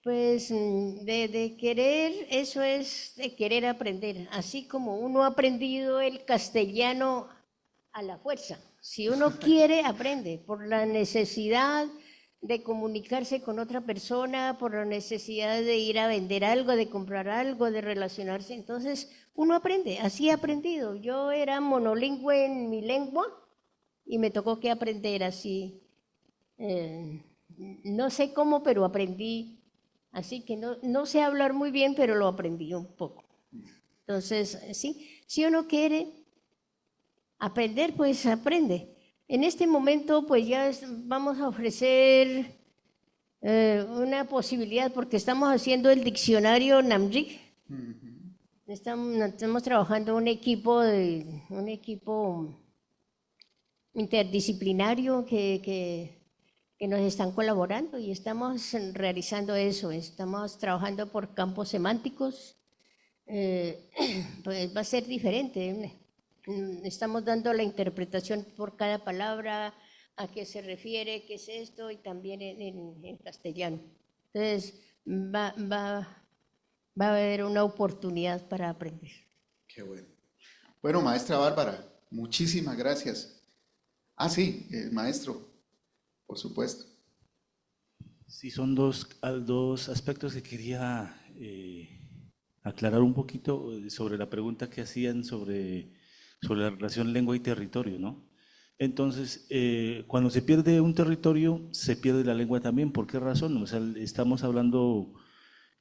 Pues de querer, eso es de querer aprender, así como uno ha aprendido el castellano a la fuerza. Si uno quiere, aprende, por la necesidad de comunicarse con otra persona, por la necesidad de ir a vender algo, de comprar algo, de relacionarse. Entonces, uno aprende, así he aprendido. Yo era monolingüe en mi lengua y me tocó que aprender así no sé cómo, pero aprendí. Así que no sé hablar muy bien, pero lo aprendí un poco. Entonces, sí, si uno quiere aprender, pues aprende. En este momento, pues ya vamos a ofrecer una posibilidad, porque estamos haciendo el diccionario Namjik. Estamos trabajando un equipo interdisciplinario que nos están colaborando y estamos realizando eso. Estamos trabajando por campos semánticos. Pues va a ser diferente. Estamos dando la interpretación por cada palabra, a qué se refiere, qué es esto, y también en castellano. Entonces, va a haber una oportunidad para aprender. Qué bueno. Bueno, maestra Bárbara, muchísimas gracias. Ah, sí, maestro, por supuesto. Sí, son dos aspectos que quería aclarar un poquito sobre la pregunta que hacían sobre la relación lengua y territorio, ¿no? Entonces, cuando se pierde un territorio, se pierde la lengua también. ¿Por qué razón? O sea, estamos hablando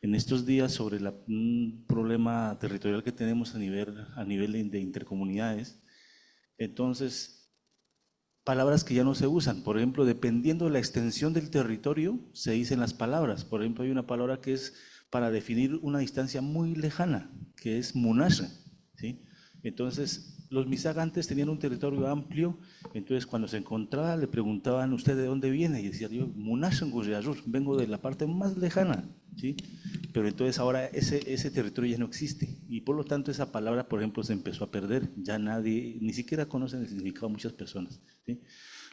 en estos días sobre un problema territorial que tenemos a nivel de intercomunidades. Entonces, palabras que ya no se usan. Por ejemplo, dependiendo de la extensión del territorio, se dicen las palabras. Por ejemplo, hay una palabra que es para definir una distancia muy lejana, que es munasha, ¿sí? Entonces, los Misag antes tenían un territorio amplio, entonces cuando se encontraba le preguntaban, ¿usted de dónde viene? Y decía, yo, Munasha en Gurriayur, vengo de la parte más lejana, ¿sí? Pero entonces ahora ese territorio ya no existe, y por lo tanto esa palabra, por ejemplo, se empezó a perder, ya nadie, ni siquiera conocen el significado muchas personas, ¿sí?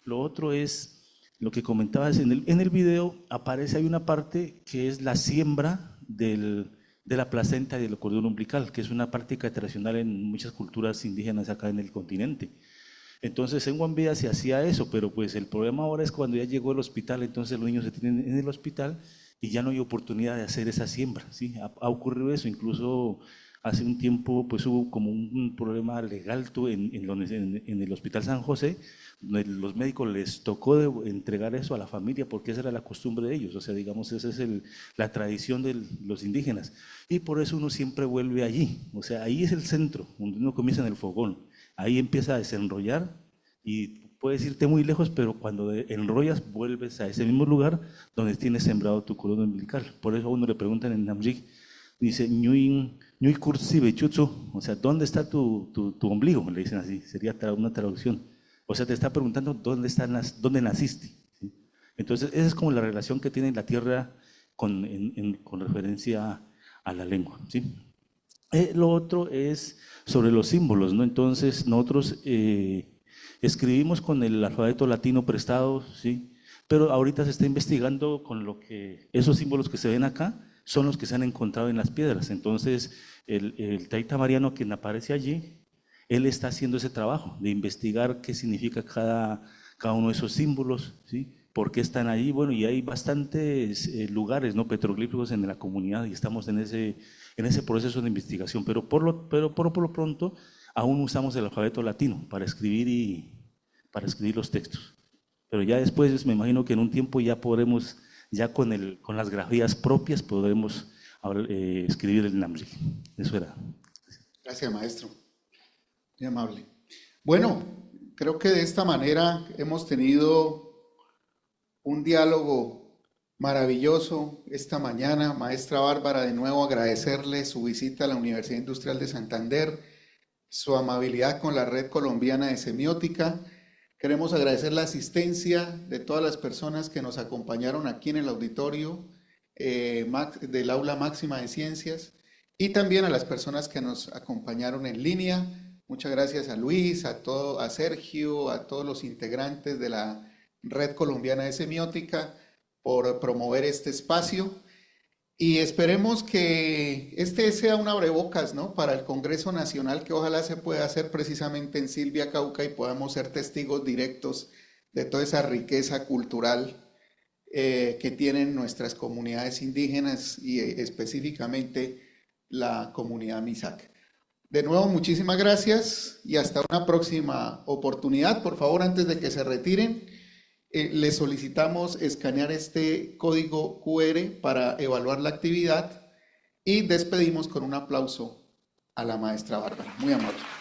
Lo otro es, lo que comentabas en el video, hay una parte que es la siembra de la placenta y del cordón umbilical, que es una práctica tradicional en muchas culturas indígenas acá en el continente. Entonces en Guambía se hacía eso, pero pues el problema ahora es cuando ya llegó el hospital, entonces los niños se tienen en el hospital y ya no hay oportunidad de hacer esa siembra, ¿sí? Ha ocurrido eso, incluso hace un tiempo pues hubo como un problema legal en el Hospital San José, donde los médicos les tocó entregar eso a la familia porque esa era la costumbre de ellos, o sea, digamos, esa es la tradición de los indígenas, y por eso uno siempre vuelve allí, o sea, ahí es el centro, donde uno comienza en el fogón, ahí empieza a desenrollar y puedes irte muy lejos, pero cuando enrollas vuelves a ese mismo lugar donde tienes sembrado tu cordón umbilical. Por eso a uno le preguntan en Namjik, dice, ñuy kursibe chutsu, o sea, ¿dónde está tu ombligo? Le dicen así, sería una traducción. O sea, te está preguntando dónde naciste, ¿sí? Entonces, esa es como la relación que tiene la tierra con referencia a la lengua, ¿sí? Lo otro es sobre los símbolos, ¿no? Entonces, nosotros escribimos con el alfabeto latino prestado, ¿sí? Pero ahorita se está investigando con esos símbolos que se ven acá son los que se han encontrado en las piedras. Entonces, el Taita Mariano, quien aparece allí, él está haciendo ese trabajo de investigar qué significa cada uno de esos símbolos, ¿sí? ¿Por qué están ahí? Bueno, y hay bastantes lugares, ¿no?, petroglíficos en la comunidad y estamos en ese proceso de investigación, pero por lo pronto aún usamos el alfabeto latino para escribir los textos. Pero ya después, me imagino que en un tiempo ya podremos, ya con las grafías propias, podremos escribir el Namjik. Eso era. Gracias, maestro. Muy amable. Bueno, creo que de esta manera hemos tenido un diálogo maravilloso esta mañana. Maestra Bárbara, de nuevo agradecerle su visita a la Universidad Industrial de Santander, su amabilidad con la Red Colombiana de Semiótica. Queremos agradecer la asistencia de todas las personas que nos acompañaron aquí en el auditorio del Aula Máxima de Ciencias y también a las personas que nos acompañaron en línea. Muchas gracias a Luis, a Sergio, a todos los integrantes de la Red Colombiana de Semiótica por promover este espacio. Y esperemos que este sea un abrebocas, ¿no?, para el Congreso Nacional, que ojalá se pueda hacer precisamente en Silvia, Cauca, y podamos ser testigos directos de toda esa riqueza cultural que tienen nuestras comunidades indígenas y específicamente la comunidad Misak. De nuevo, muchísimas gracias y hasta una próxima oportunidad. Por favor, antes de que se retiren, le solicitamos escanear este código QR para evaluar la actividad y despedimos con un aplauso a la maestra Bárbara. Muy amable.